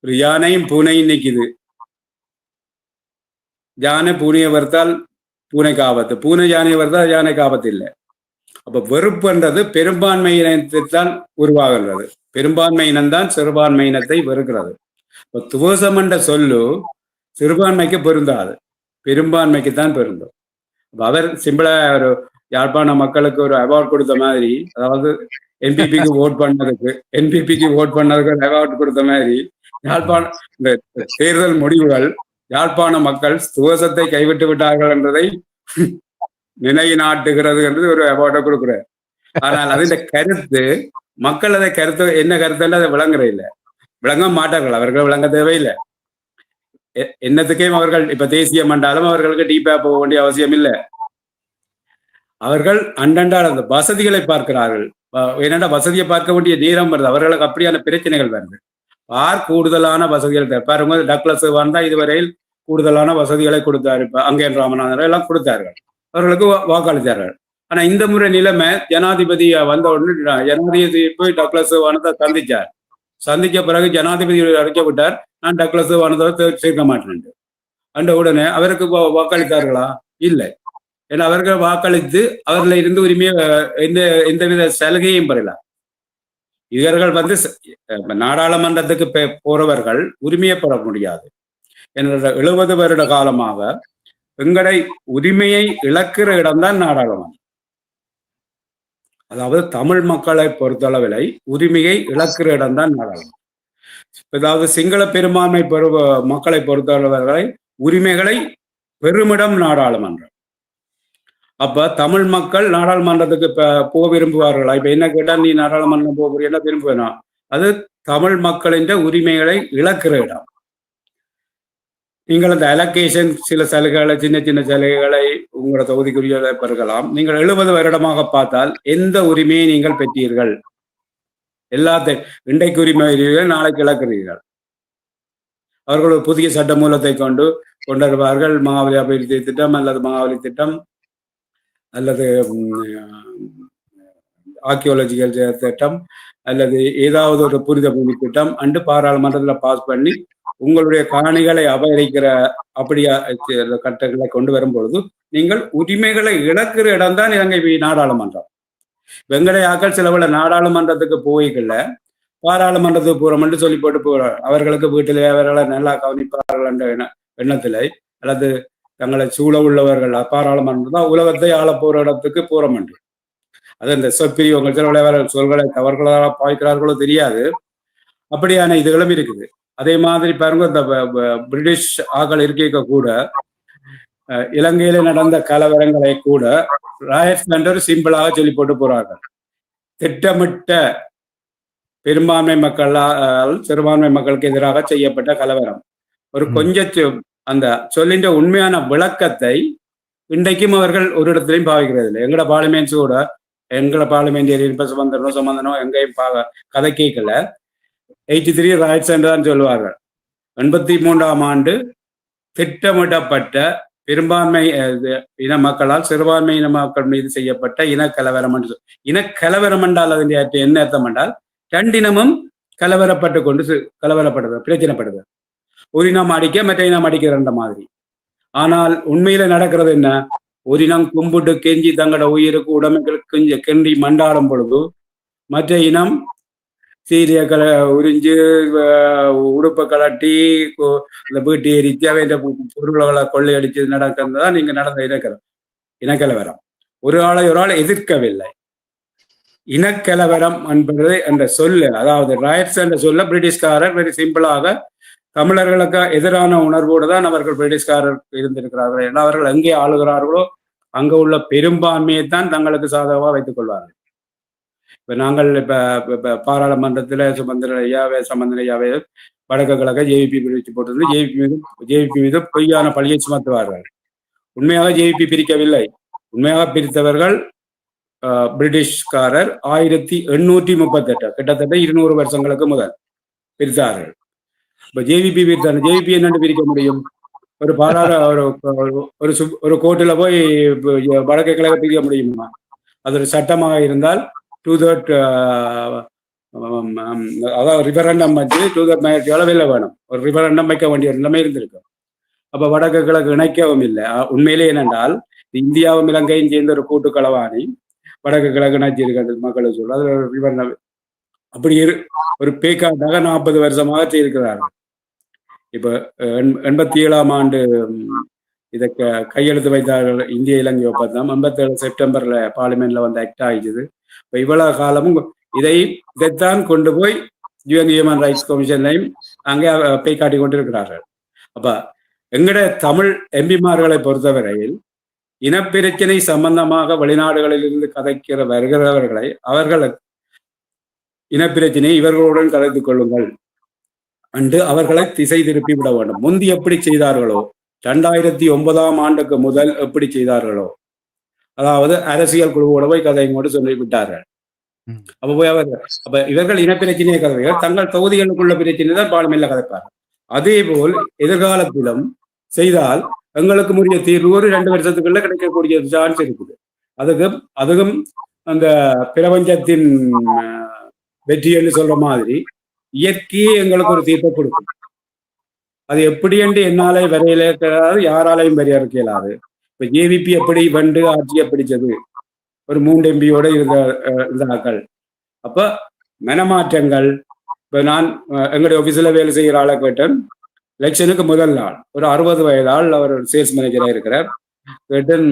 ஒரு யானையும் பூனையும் நிற்குது. யானை பூனையை வர்த்தால் பூனைக்கு ஆபத்து, பூனை யானையை வர்த்தால் யானைக்கு ஆபத்து இல்லை. அப்ப வெறுப்புன்றது பெரும்பான்மை இனத்தைத்தான் உருவாகிறது. பெரும்பான்மை இனம்தான் சிறுபான்மை இனத்தை வெறுக்கிறது. இப்ப துவசம் என்ற சொல்லு சிறுபான்மைக்கு பொருந்தாது, பெரும்பான்மைக்குத்தான் பொருந்தும். அவர் சிம்பிளா ஒரு யாழ்ப்பாண மக்களுக்கு ஒரு அவார்ட் கொடுத்த மாதிரி, அதாவது என்பிபிக்கு ஓட் பண்ணதுக்கு ஒரு அவார்ட் கொடுத்த மாதிரி யாழ்ப்பாண இந்த தேர்தல் முடிவுகள் யாழ்ப்பாண மக்கள் துவசத்தை கைவிட்டு விட்டார்கள் என்றதை நினைநாட்டுகிறது என்று ஒரு அவார்டை கொடுக்கிறார். ஆனால் அது இந்த கருத்து மக்கள் அதை கருத்து என்ன கருத்தல்ல அதை விளங்குற இல்லை, விளங்க மாட்டார்கள், அவர்கள் விளங்க தேவையில்லை. என்னத்துக்கையும் அவர்கள் இப்ப தேசியம் என்றாலும் அவர்களுக்கு டீப்பா போக வேண்டிய அவசியம் இல்லை. அவர்கள் அண்டண்டால் அந்த வசதிகளை பார்க்கிறார்கள். ஏனென்றா வசதியை பார்க்க வேண்டிய நேரம் வருது, அவர்களுக்கு அப்படியான பிரச்சனைகள் வருது. கூடுதலான வசதிகள் பாருங்க, டக்ளஸ் வந்தா இதுவரையில் கூடுதலான வசதிகளை கொடுத்தாரு. இப்ப அங்கேன் ராமநாதன் எல்லாம் கொடுத்தார்கள், அவர்களுக்கு வாக்களித்தார்கள். ஆனா இந்த முறை நிலைமை, ஜனாதிபதி வந்த உடனே ஜனாதிபதி போய் டக்ளஸ் வானத்தை சந்திச்சார். சந்திக்க பிறகு ஜனாதிபதி அறிக்கை விட்டார், நான் டக்ளஸ் வானத்தை சேர்க்க மாட்டேன். அந்த உடனே அவருக்கு வாக்களித்தார்களா? இல்லை. ஏன்னா அவர்கள் வாக்களித்து அவர்களை இருந்து உரிமையை எந்தவித சலுகையும் பெறலாம். இவர்கள் நாடாளுமன்றத்துக்கு போறவர்கள் உரிமையை பெற முடியாது. என்ற 70 வருட காலமாக எங்களை உரிமையை இழக்கிற இடம்தான் நாடாளுமன்றம். அதாவது தமிழ் மக்களை பொறுத்தளவிலை உரிமையை இழக்கிற இடம்தான் நாடாளுமன்றம். அதாவது சிங்கள பெரும்பான்மை மக்களை பொறுத்தளவர்களை உரிமைகளை பெருமிடம் நாடாளுமன்றம். அப்ப தமிழ் மக்கள் நாடாளுமன்றத்துக்கு போக விரும்புவார்களா? இப்ப என்ன கேட்டா, நீ நாடாளுமன்றம் போக என்ன விரும்புவேனா? அது தமிழ் மக்களின் உரிமைகளை இழக்கிற இடம். நீங்கள் அந்த அலோகேஷன் சில சலுகைகளை, சின்ன சின்ன சலுகைகளை உங்களோட தொகுதிக்குரிய பெருகலாம். நீங்கள் 70 வருடமாக பார்த்தால் எந்த உரிமையை நீங்கள் பெற்றீர்கள்? எல்லாத்தையும் இன்றைக்கு உரிமை நாளைக்கு இழக்கிறீர்கள். அவர்கள் ஒரு புதிய சட்ட மூலத்தை கொண்டு வருவார்கள். மகாவலி அபிவிருத்தி திட்டம் அல்லது மகாவலி திட்டம் அல்லது ஆர்கியோலஜிக்கல் திட்டம் அல்லது ஏதாவது ஒரு புரித பூமி திட்டம் அண்டு பாராளுமன்றத்தில் பாஸ் பண்ணி உங்களுடைய காணிகளை அபகரிக்கிற அப்படியா கட்டங்களை கொண்டு வரும்பொழுது நீங்கள் உரிமைகளை இழக்கிற இடம்தான் இலங்கை நாடாளுமன்றம். வெங்கடையாக்கள் சிலவுல நாடாளுமன்றத்துக்கு போய்கல பாராளுமன்றத்துக்கு போறோம் என்று சொல்லி போட்டு போகிறார். அவர்களுக்கு வீட்டிலே அவர்களை நல்லா கவனிப்பார்கள் என்ற எண்ணத்திலே, அல்லது தங்களை சூழ உள்ளவர்கள் பாராளுமன்றம் தான் உலகத்தை ஆள போற இடத்துக்கு போறோம் என்று. அது இந்த சொற்பிரிவங்கள் சில சொல்களை தவறுகளாக பாய்க்கிறார்களோ தெரியாது, அப்படியான இதுகளும் இருக்குது. அதே மாதிரி பாருங்க, இந்த பிரிட்டிஷ் ஆக்கள் இருக்க கூட இலங்கையில நடந்த கலவரங்களை கூட ராயட்ஸ் என்று சிம்பிளாக சொல்லி போட்டு போறார்கள். திட்டமிட்ட பெரும்பான்மை மக்களால் சிறுபான்மை மக்களுக்கு எதிராக செய்யப்பட்ட கலவரம். ஒரு கொஞ்சம் அந்த சொல்லின்ற உண்மையான விளக்கத்தை இன்றைக்கும் அவர்கள் ஒரு இடத்துலையும் பாவிக்கிறது இல்லை. எங்களோட பார்லிமெண்ட்ஸ் கூட, எங்களோட பார்லிமெண்ட் இப்ப சம்பந்தனோ எங்கேயும் கதை கேட்கல. 83 ரைட்ஸ் என்றுதான் சொல்லுவார்கள். 83ஆம் ஆண்டு திட்டமிடப்பட்ட பெரும்பான்மை இன மக்களால் சிறுபான்மை இன மக்கள் மீது செய்யப்பட்ட இனக்கலவரம் என்று. இனக்கலவரம் என்றால் அதன் என்ன அர்த்தம் என்றால், ரெண்டினமும் கலவரப்பட்டு கொண்டு கலவரப்படுது, பிரச்சனைப்படுது. ஒரு இனம் அடிக்க மற்ற இனம் அடிக்கிற மாதிரி. ஆனால் உண்மையில நடக்கிறது என்ன? ஒரு இனம் கும்பிட்டு கெஞ்சி தங்களோட உயிருக்கு உடமைகளுக்கு கெண்டி மண்டாடும் பொழுது மற்ற இனம் சீரிய உறிஞ்சு உடுப்பை கலட்டி இந்த வீட்டு எரித்து அவை பொருள்களை கொள்ளையடிச்சு நடக்கிறது தான் நீங்க நடந்த இனக்கலவரம். ஒரு ஆளை எதிர்க்கவில்லை. இனக்கலவரம் என்பது என்ற சொல்ல, அதாவது ரைட்ஸ் என்ற சொல்ல பிரிட்டிஷ்காரர் வெரி சிம்பிளாக தமிழர்களுக்கு எதிரான உணர்வோடு தான் அவர்கள் பிரிட்டிஷ்காரர் இருந்திருக்கிறார்கள். ஏன்னா அவர்கள் எங்கே ஆளுகிறார்களோ அங்கே உள்ள பெரும்பான்மையை தான் தங்களுக்கு சாதகமாக வைத்துக் கொள்வார்கள். இப்ப நாங்கள் இப்ப பாராளுமன்றத்தில் சம்பந்தன் ஐயாவே வடக்கு கிழக்க ஜேவிபி பிரித்து போட்டிருந்து ஜேவிபி மீது பொய்யான பழியை சுமத்துவார்கள். உண்மையாக ஜேவிபி பிரிக்கவில்லை. உண்மையாக பிரித்தவர்கள் பிரிட்டிஷ்காரர் 1838, கிட்டத்தட்ட 200 வருஷங்களுக்கு முதல் பிரித்தார்கள். இப்ப ஜேவிபி பிரித்தாங்க. ஜேவிபி என்னன்னு பிரிக்க முடியும்? ஒரு ஒரு கோர்ட்டில் போய் வடக்கு கிழக்க பிரிக்க முடியுமா? அது ஒரு சட்டமாக இருந்தால் 2/3 அதாவது ரிஃபரண்டம் வச்சு 2/3 மேஜாரிட்டியால வெளில வேணும். ஒரு ரிஃபரண்டம் வைக்க வேண்டிய நிலைமை இருந்திருக்கு. அப்ப வடக்கு கிழக்கு இணைக்கவும் இல்லை. உண்மையிலே என்னென்றால் இந்தியாவும் இலங்கையும் சேர்ந்த ஒரு கூட்டு களவாணி வடக்கு கிழக்கு இணைச்சி இருக்க மக்களுக்கு சொல்ல அது ரிஃபரண்டம் அப்படி ஒரு பேக்காட்டாக 40 வருஷமாக செய்திருக்கிறார்கள். இப்ப 87ஆம் ஆண்டு இதை கையெழுத்து வைத்தார்கள் இந்திய இலங்கை ஒப்பந்தம். 87 செப்டம்பர்ல பார்லிமெண்ட்ல வந்து ஆக்ட் ஆயிடுது. இப்ப இவ்வளவு காலமும் இதைத்தான் கொண்டு போய் யுஎன் ஹியூமன் ரைட்ஸ் கமிஷன்லையும் அங்கே பேய் காட்டி கொண்டிருக்கிறார்கள். அப்ப எங்கட தமிழ் எம்பிமார்களை பொறுத்தவரையில் இனப்பிரச்சனை சம்பந்தமாக வெளிநாடுகளில் இருந்து கதைக்கிற வருகிறவர்களை அவர்கள் இனப்பிரச்சனையை இவர்களுடன் கலந்து கொள்ளுங்கள் என்று அவர்களை திசை திருப்பி விட வேண்டும். முந்தி எப்படி செய்தார்களோ 2009ஆம் ஆண்டுக்கு முதல் எப்படி செய்தார்களோ, அதாவது அரசியல் குழுவோட போய் கதையும் சொல்லி விட்டார்கள். அப்ப போய் அப்ப இவர்கள் இனப்பிரச்சனையை கதைகள் தங்கள் தொகுதிகளுக்குள்ள பிரச்சனை தான் பாலமெல்ல கதைப்பார்கள். அதே போல் எதிர்காலத்திலும் செய்தால் எங்களுக்கு முறைய தீர்வு ஒரு 2 வருஷத்துக்குள்ள கிடைக்கக்கூடிய சான்ஸ் இருக்குது. அதுக்கும் அந்த பிரபஞ்சத்தின் வெற்றி என்று சொல்ற மாதிரி இயற்கையே எங்களுக்கு ஒரு தீர்ப்பை கொடுக்கும். அது எப்படி என்று என்னாலே வரையில யாராலையும் வரையறுக்க இயலாது. இப்ப ஜேவிபி எப்படி வென்று ஆட்சியை பிடிச்சது, ஒரு 3 எம்பியோட இருந்தார்கள். அப்ப மனமாற்றங்கள். இப்ப நான் எங்களுடைய ஆபீஸ்ல வேலை செய்கிற ஆளை கேட்டேன். எலெக்ஷனுக்கு முதல் நாள் ஒரு 60 வயது ஆள், அவர் சேல்ஸ் மேனேஜரா இருக்கிறார். கேட்டேன்,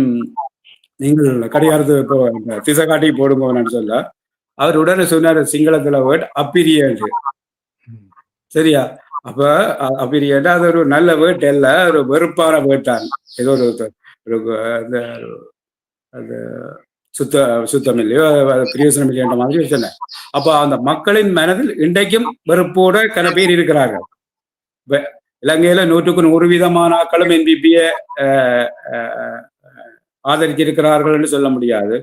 நீங்கள் கடிகாரத்து திசை காட்டி போடுங்கன்னு சொல்ல, அவர் உடனே சொன்னார் சிங்களத்துல வேர்ட் அப்பிரியன்று. சரியா? அப்ப அப்பிரியன்று அது ஒரு நல்ல வேர்ட் அல்ல, ஒரு வெறுப்பான வேர்ட் தான். ஏதோ அந்த சுத்தம் இல்லையோ பிரியோசனம் இல்லையன்ற மாதிரி சொன்னேன். அப்ப அந்த மக்களின் மனதில் இன்றைக்கும் வெறுப்போட கன பேர் இருக்கிறார்கள். இலங்கையில 100% ஆக்களும் என்பிபியை ஆதரிச்சிருக்கிறார்கள் என்று சொல்ல முடியாது.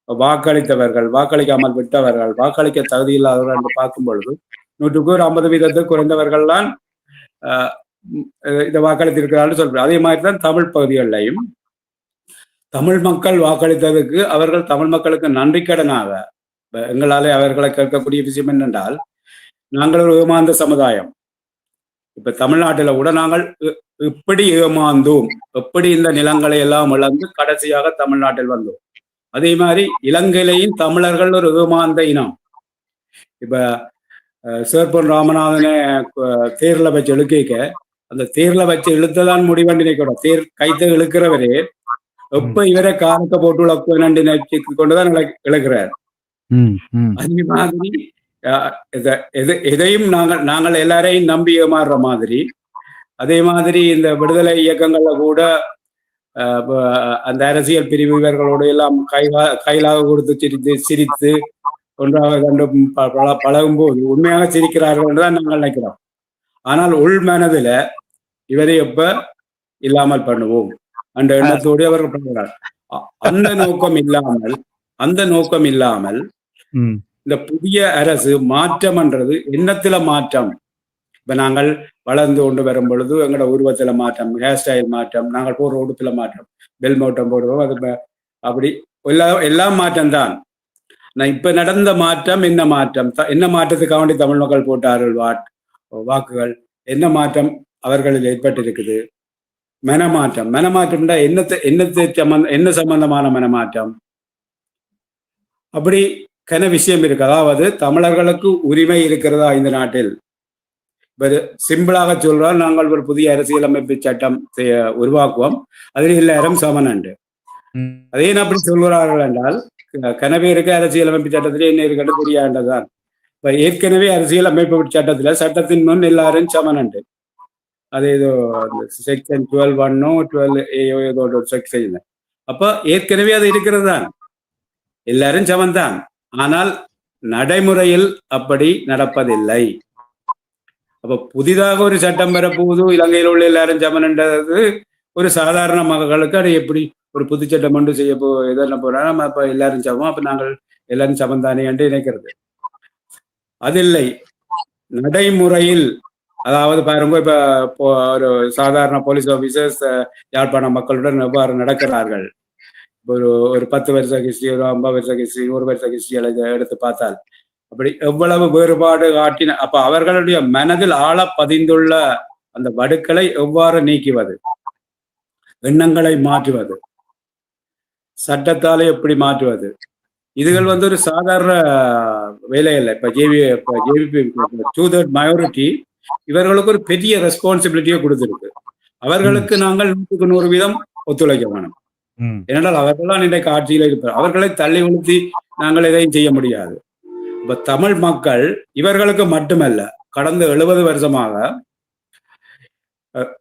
வாக்களித்தவர்கள், வாக்களிக்காமல் விட்டவர்கள், வாக்களிக்க தகுதி இல்லாதவர்கள் என்று பார்க்கும் பொழுது 150% குறைந்தவர்கள் இதை வாக்களித்திருக்கிறார்கள் சொல்றாங்க. அதே மாதிரி தான் தமிழ் பகுதிகளிலையும் தமிழ் மக்கள் வாக்களித்ததுக்கு அவர்கள் தமிழ் மக்களுக்கு நன்றி கடனாக எங்களாலே அவர்களை கேட்கக்கூடிய விஷயம் என்னென்றால், நாங்கள் ஒரு ஏமாந்த சமுதாயம். இப்ப தமிழ்நாட்டில கூட நாங்கள் எப்படி ஏமாந்தோம், எப்படி இந்த நிலங்களை எல்லாம் இழந்து கடைசியாக தமிழ்நாட்டில் வந்தோம். அதே மாதிரி இலங்கையிலையும் தமிழர்கள் ஒரு ஏமாந்த இனம். இப்ப சேர்பொன் ராமநாதனை தேர்ல வச்சு இழுக்க, அந்த தேர்ல வச்சு இழுத்ததான் முடிவண்டி நினைக்கிறோம். தேர் கைத்த இழுக்கிறவரே எப்ப இவரை காலத்தை போட்டு இழப்பு நினைச்சு கொண்டுதான் இழக்கிறார். அதே மாதிரி எதையும் நாங்கள் எல்லாரையும் நம்பி ஏமாறுற மாதிரி, அதே மாதிரி இந்த விடுதலை இயக்கங்கள்ல கூட அந்த அரசியல் பிரிவு இவர்களோடு எல்லாம் கையிலாக கொடுத்து சிரித்து ஒன்றாக கண்டு பழகும் போது உண்மையாக சிரிக்கிறார்கள் என்றுதான் நாங்கள் நினைக்கிறோம். ஆனால் உள் மனதில் இவரை எப்ப இல்லாமல் பண்ணுவோம் அந்த எண்ணத்தோடு அவர்கள் பண்ணுகிறார். அந்த நோக்கம் இல்லாமல் இந்த புதிய அரசு மாற்றம் என்றது எண்ணத்துல மாற்றம். இப்ப நாங்கள் வளர்ந்து கொண்டு வரும் பொழுது எங்களோட உருவத்துல மாற்றம், ஹேர் ஸ்டைல் மாற்றம், நாங்கள் போடுற உடுப்புல மாற்றம், பெல் மோட்டம் போடுவோம், அது அப்படி எல்லாம் மாற்றம் தான். நான் இப்ப நடந்த மாற்றம் என்ன மாற்றம், என்ன மாற்றத்துக்காக வேண்டி தமிழ் மக்கள் போட்டார்கள் வாக்குகள், என்ன மாற்றம் அவர்களில் ஏற்பட்டிருக்குது? மனமாற்றம். மனமாற்றம்னா என்ன சம்பந்தமான மனமாற்றம்? அப்படி கன விஷயம் இருக்கு. அதாவது தமிழர்களுக்கு உரிமை இருக்கிறதா இந்த நாட்டில்? சிம்பிளாக சொல்றால், நாங்கள் ஒரு புதிய அரசியலமைப்பு சட்டம் உருவாக்குவோம், அதில் எல்லாரும் சமனண்டு. அதே அப்படி சொல்கிறார்கள் என்றால், கனவேருக்கு அரசியலமைப்பு சட்டத்திலே என்ன இருக்கிறது தெரியாண்டதான். இப்ப ஏற்கனவே அரசியலமைப்பு சட்டத்தின் முன் எல்லாரும் சமனண்டு. அது ஏதோ செக்ஷன் 12(1) 12A ஏதோ ஒரு செக்ஷன். அப்ப ஏற்கனவே அது இருக்கிறது தான், எல்லாரும் சமன்தான். ஆனால் நடைமுறையில் அப்படி நடப்பதில்லை. அப்ப புதிதாக ஒரு சட்டம் பெறப்போகுது, இலங்கையில் உள்ள எல்லாரும் சமன்ன்றது ஒரு சாதாரண மக்களுக்கு அது எப்படி ஒரு புது சட்டம் ஒன்று செய்ய எதெல்லாம் போறாங்க, நம்ம அப்ப எல்லாரும் சமம், அப்ப நாங்கள் எல்லாரும் சமந்தானே என்று நினைக்கிறது. அதில்லை. நடைமுறையில், அதாவது பாருங்க, இப்ப ஒரு சாதாரண போலீஸ் ஆபீசர்ஸ் யாழ்ப்பாண மக்களுடன் எவ்வாறு நடக்கிறார்கள், ஒரு 10 வருஷ ஹிஸ்டரி, ஒரு 50 வருஷ ஹிஸ்டரி, 100 வருஷ ஹிஸ்டரி எடுத்து பார்த்தால் அப்படி எவ்வளவு வேறுபாடு காட்டின. அப்ப அவர்களுடைய மனதில் ஆழ பதிந்துள்ள அந்த வடுக்களை எவ்வாறு நீக்குவது, எண்ணங்களை மாற்றுவது, சட்டத்தாலே எப்படி மாற்றுவது, இதுகள் ஒரு சாதாரண வேலை இல்லை. இப்ப ஜேவிபி 2/3 மைனாரிட்டி இவர்களுக்கு ஒரு பெரிய ரெஸ்பான்சிபிலிட்டியை கொடுத்திருக்கு. அவர்களுக்கு நாங்கள் 100% ஒத்துழைக்க வேணும். ஏனென்றால் அவர்கள்தான் இன்றைக்கு ஆட்சியில் இருப்பார். அவர்களை தள்ளி உளுத்தி நாங்கள் எதையும் செய்ய முடியாது. இப்ப தமிழ் மக்கள் இவர்களுக்கு மட்டுமல்ல, கடந்த 70 வருஷமாக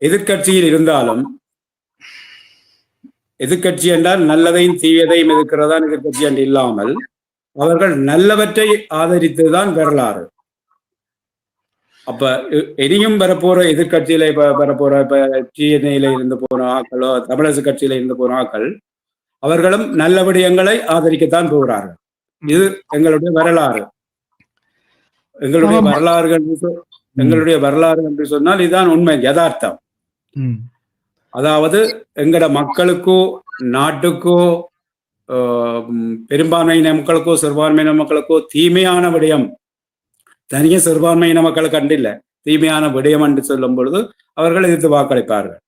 எதிர்கட்சியில் இருந்தாலும், எதிர்கட்சி என்றால் நல்லதையும் தீயதையும் எதிர்க்கிறதான் எதிர்கட்சி என்று இல்லாமல் அவர்கள் நல்லவற்றை ஆதரித்துதான் வரலாறு. அப்ப இனியும் வரப்போற எதிர்கட்சியில வரப்போற இப்ப டிஎன்ஏல இருந்து போன ஆக்களோ தமிழரசு கட்சியில இருந்து போன ஆக்கள் அவர்களும் நல்ல விடயங்களை ஆதரிக்கத்தான் போகிறார்கள். இது எங்களுடைய வரலாறு. எங்களுடைய வரலாறு என்று சொன்னால் இதுதான் உண்மை, யதார்த்தம். அதாவது எங்கட மக்களுக்கோ நாட்டுக்கோ பெரும்பான்மையின மக்களுக்கோ சிறுபான்மையின மக்களுக்கோ தீமையான விடயம் தனிய சிறுபான்மையின மக்கள் கண்டில்லை, தீமையான விடயம் என்று சொல்லும் பொழுது அவர்கள் எதிர்த்து வாக்களிப்பார்கள்.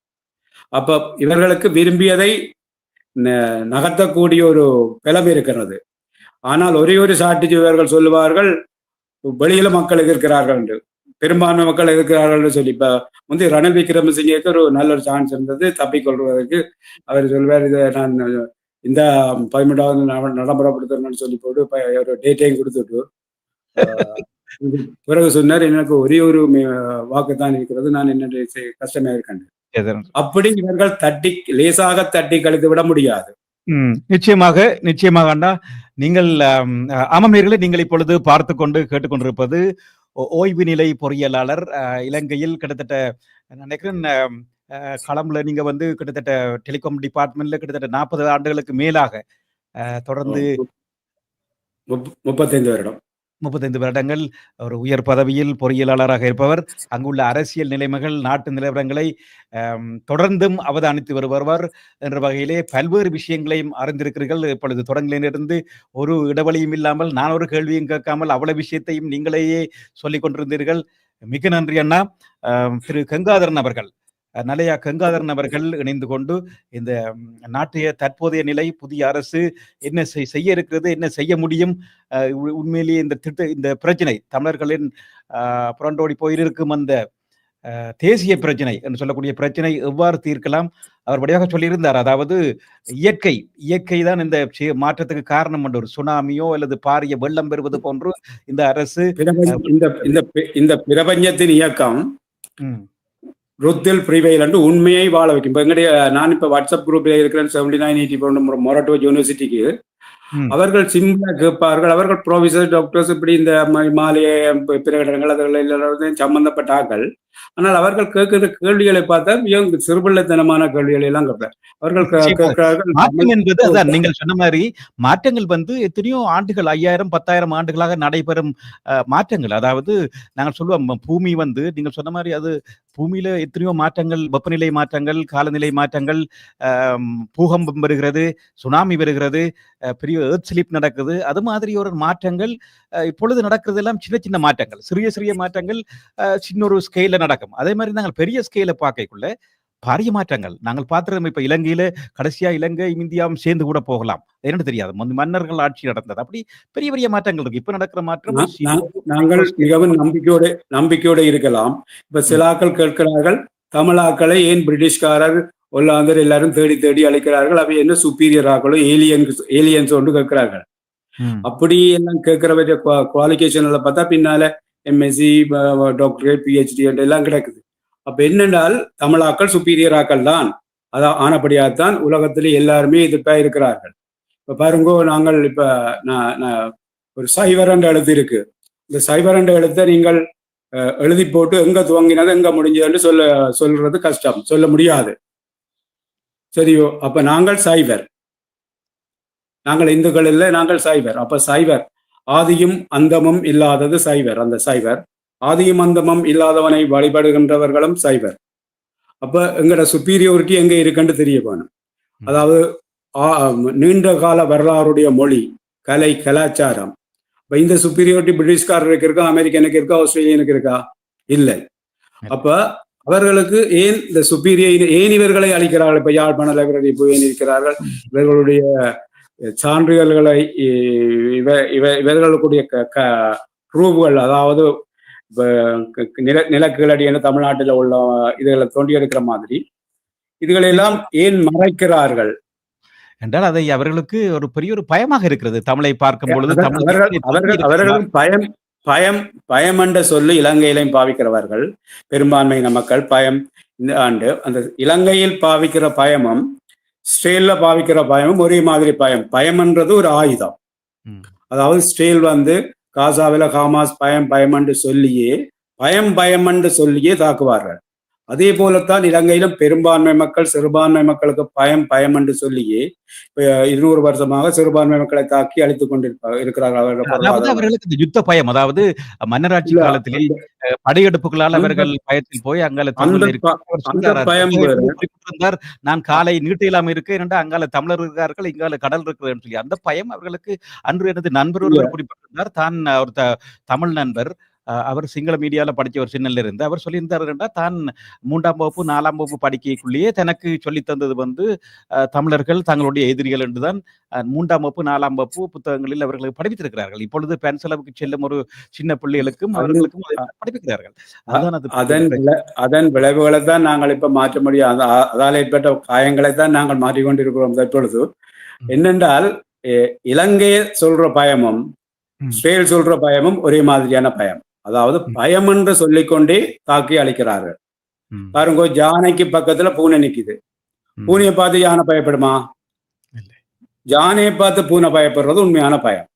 அப்ப இவர்களுக்கு விரும்பியதை நகர்த்தக்கூடிய ஒரு பலம் இருக்கிறது. ஆனால் ஒரே ஒரு சாட்டிச்சு இவர்கள் சொல்லுவார்கள் வெளியில மக்கள் எதிர்க்கிறார்கள் என்று, பெரும்பான்மை மக்கள் எதிர்க்கிறார்கள் என்று சொல்லி. இப்ப வந்து ரணில் விக்ரமசிங்கேக்கு ஒரு நல்ல ஒரு சான்ஸ் இருந்தது தப்பிக்கொள்வதற்கு. அவர் சொல்வார், இதை நான் இந்த 13வது நடைமுறைப்படுத்தணும்னு சொல்லி போட்டு ஒரு டேட்டையும் கொடுத்துட்டு பிறகு சொன்னார், எனக்கு ஒரே ஒரு வாக்குத்தான் இருக்கிறது, நான் என்ன கஷ்டமா இருக்கேன். அப்படி இவர்கள் லேசாக தட்டி கழித்து விட முடியாது. நிச்சயமாக அண்ணா. நீங்கள் ஆமமீர்களை நீங்கள் இப்பொழுது பார்த்து கொண்டு கேட்டுக்கொண்டிருப்பது ஓய்வு நிலை பொறியியலாளர், இலங்கையில் கிட்டத்தட்ட நினைக்கிறேன் களம்ல நீங்க வந்து கிட்டத்தட்ட டெலிகாம் டிபார்ட்மெண்ட்ல கிட்டத்தட்ட 40 ஆண்டுகளுக்கு மேலாக தொடர்ந்து 35 வருடங்கள் ஒரு உயர் பதவியில் பொறியியலாளராக இருப்பவர். அங்குள்ள அரசியல் நிலைமைகள், நாட்டு நிலவரங்களை தொடர்ந்தும் அவதானித்து வருபவர் என்ற வகையிலே பல்வேறு விஷயங்களையும் அறிந்திருக்கிறீர்கள். இப்பொழுது தொடங்கிலிருந்து ஒரு இடைவெளியும் இல்லாமல், நான் ஒரு கேள்வியும் கேட்காமல் அவ்வளவு விஷயத்தையும் நீங்களையே சொல்லிக் கொண்டிருந்தீர்கள். மிக நன்றி அண்ணா. திரு கங்காதரன் அவர்கள், நலையா கங்காதரன் அவர்கள் இணைந்து கொண்டு இந்த நாட்டிய தற்போதைய நிலை, புதிய அரசு என்ன செய்ய இருக்கிறது, என்ன செய்ய முடியும், உண்மையிலேயே இந்த பிரச்சனை தமிழர்களின் புரண்டோடி போயிருக்கும் அந்த தேசிய பிரச்சனை என்று சொல்லக்கூடிய பிரச்சனை எவ்வாறு தீர்க்கலாம் அவர் வழியாக சொல்லியிருந்தார். அதாவது இயற்கை தான் இந்த மாற்றத்துக்கு காரணம் என்று, ஒரு சுனாமியோ அல்லது பாரிய வெள்ளம் பெறுவது போன்று இந்த அரசு இந்த பிரபஞ்சத்தின் இயக்கம் ருத்தில் பிரிவையில் என்று உண்மையை வாழ வைக்கும். இப்போ எங்களுடைய நான் இப்போ வாட்ஸ்அப் குரூப்ல இருக்கிறேன் 7980 மொரட்டோ யூனிவர்சிட்டிக்கு. அவர்கள் சிம்பிளா கேட்பார்கள், அவர்கள் ப்ரொஃபசர் டாக்டர்ஸ் இப்படி இந்த மாலைய பிரகடனங்கள் அதில் சம்பந்தப்பட்ட ஆக்கள். ஆனால் அவர்கள் கேட்கிற கேள்விகளை பார்த்தா மிக சிறுபிள்ளைத்தனமான கேள்விகளை எல்லாம் கேட்பார். அவர்கள் மாற்றம் என்பது அதான் நீங்கள் சொன்ன மாதிரி மாற்றங்கள் வந்து எத்தனையோ ஆண்டுகள் 5000 10,000 ஆண்டுகளாக நடைபெறும் மாற்றங்கள். அதாவது நாங்கள் சொல்லுவோம் பூமி வந்து நீங்கள் சொன்ன மாதிரி அது பூமியில எத்தனையோ மாற்றங்கள், வெப்பநிலை மாற்றங்கள், காலநிலை மாற்றங்கள், பூகம்பம் வருகிறது, சுனாமி வருகிறது, பெரிய எர்த் ஸ்லிப் நடக்குது. அது மாதிரி ஒரு மாற்றங்கள் இப்பொழுது நடக்கிறது எல்லாம் சின்ன சின்ன மாற்றங்கள், சிறிய மாற்றங்கள் சின்ன ஒரு ஸ்கேல நடக்கும். அதே மாதிரி நாங்கள் பெரிய ஸ்கேல பார்க்கக்குள்ள பாரிய மாற்றங்கள் நாங்கள் பார்த்துருக்கோம். இப்ப இலங்கையில கடைசியா இலங்கை இந்தியாவும் சேர்ந்து கூட போகலாம், என்னன்னு தெரியாது. மன்னர்கள் ஆட்சி நடந்தது, அப்படி பெரிய பெரிய மாற்றங்கள் இருக்கு. இப்ப நடக்கிற மாற்றம் நாங்கள் மிகவும் நம்பிக்கையோட இருக்கலாம். இப்ப சிலாக்கள் கேட்கிறார்கள், தமிழாக்களை ஏன் பிரிட்டிஷ்காரர் ஒல்லாந்தர் எல்லாரும் தேடி அழைக்கிறார்கள், அவை என்ன சுப்பீரியர் ஆக்களோ ஏலியன்ஸ் ஒன்று கேட்கிறார்கள். அப்படி எல்லாம் கேட்கிற குவாலிஃபிகேஷன் பார்த்தா பின்னால எம்எஸ்சி, டாக்டரேட், பிஹெச்டி எல்லாம் கிடைக்குது. அப்ப என்னென்றால் தமிழாக்கள் சுப்பீரியர் ஆக்கள் தான். அதான் ஆனப்படியாகத்தான் உலகத்திலே எல்லாருமே எதிர்ப்பா இருக்கிறார்கள். இப்ப பாருங்கோ, நாங்கள் இப்ப ஒரு சைவர் என்ற எழுத்து இருக்கு. இந்த சைவர் என்ற எழுத்தை நீங்கள் எழுதி போட்டு எங்க துவங்கினது எங்க முடிஞ்சதுன்னு சொல்றது கஷ்டம், சொல்ல முடியாது. சரியோ, அப்ப நாங்கள் சைவர், நாங்கள் இந்துக்கள் இல்லை, நாங்கள் சைவர். அப்ப சைவர் ஆதியும் அந்தமும் இல்லாதது சைவர். அந்த சைவர் ஆதியும் அந்தமும் இல்லாதவனை வழிபடுகின்றவர்களும் சைவர். அப்ப எங்கட சுப்பீரியோரிட்டி எங்க இருக்குன்னு தெரிய வேணும். அதாவது நீண்ட கால வரலாறுடைய மொழி, கலை, கலாச்சாரம். இப்ப இந்த சுப்பீரியோரிட்டி பிரிட்டிஷ்காரருக்கு இருக்கா, அமெரிக்கனுக்கு இருக்கா, ஆஸ்திரேலியனுக்கு இருக்கா? இல்லை. அப்ப அவர்களுக்கு ஏன் இந்த சுப்பீரியர், ஏன் இவர்களை அளிக்கிறார்கள்? இப்ப யாழ்ப்பாண லைப்ரரி போய் ஏன் இருக்கிறார்கள்? இவர்களுடைய சான்றிதழ்களை, இவர்களுடைய ப்ரூவ்கள், அதாவது நிலக்கீழடி என தமிழ்நாட்டில் உள்ள இதுகளை தோண்டி எடுக்கிற மாதிரி இதுகளெல்லாம் ஏன் மறைக்கிறார்கள் என்றால் அதை அவர்களுக்கு ஒரு பெரிய ஒரு பயமாக இருக்கிறது. தமிழை பார்க்கும் பொழுது அவர்களும் பயம் என்ற சொல்லி இலங்கையிலையும் பாவிக்கிறவர்கள் பெரும்பான்மையின மக்கள். பயம் இந்த ஆண்டு அந்த இலங்கையில் பாவிக்கிற பயமும் ஸ்ரேல்ல பாவிக்கிற பயமும் ஒரே மாதிரி பயம். பயம்ன்றது ஒரு ஆயுதம். அதாவது இஸ்ரேல் வந்து காசாவில ஹமாஸ் பயம் என்று சொல்லியே தாக்குவார்கள். அதே போலத்தான் இலங்கையிலும் பெரும்பான்மை மக்கள் சிறுபான்மை மக்களுக்கு பயம் என்று சொல்லியே 200 வருஷமாக சிறுபான்மை மக்களை தாக்கி அழித்துக் கொண்டிருக்கிறார்கள். அதாவது அவர்களுக்கு இந்த யுத்த பயம், அதாவது மன்னராட்சி காலத்திலே படையெடுப்புகளால் அவர்கள் பயத்தில் போய் அங்கால குறிப்பிட்டிருந்தார், நான் காலை நீட்டையிலாம இருக்கேன் என்று அங்கால தமிழர் இருக்கிறார்கள், இங்கால கடல் இருக்கிறது சொல்லி அந்த பயம் அவர்களுக்கு. அன்று எனது நண்பர் ஒருவர் குறிப்பிட்டிருந்தார், தான் ஒரு தமிழ் நண்பர், அவர் சிங்கள மீடியாவில் படித்த ஒரு சின்னல இருந்து அவர் சொல்லியிருந்தாருன்னா, தான் 3ஆம் வகுப்பு 4ஆம் வகுப்பு படிக்கக்குள்ளேயே தனக்கு சொல்லி தந்தது வந்து தமிழர்கள் தங்களுடைய எதிரிகள் என்றுதான் 3ஆம் வகுப்பு 4ஆம் வகுப்பு புத்தகங்களில் அவர்களுக்கு படிப்பித்திருக்கிறார்கள். இப்பொழுது பெண் செலவுக்கு செல்லும் ஒரு சின்ன பிள்ளைகளுக்கும் அவர்களுக்கும் படிப்பிக்கிறார்கள். அதன் விளைவுகளை தான் நாங்கள் இப்ப மாற்ற முடியாது. அதால் ஏற்பட்ட காயங்களை தான் நாங்கள் மாற்றிக்கொண்டிருக்கிறோம் தற்பொழுது. என்னென்றால் இலங்கையை சொல்ற பயமும் இஸ்ரேல் சொல்ற பயமும் ஒரே மாதிரியான பயம். அதாவது பயம் என்று சொல்லிக்கொண்டே தாக்கி அழிக்கிறார்கள். பாருங்க, யானைக்கு பக்கத்துல பூனை நிக்குது. பூனையை பார்த்து யானை பயப்படுமா? யானையை பார்த்து பூனை பயப்படுறது உண்மையான பயம்.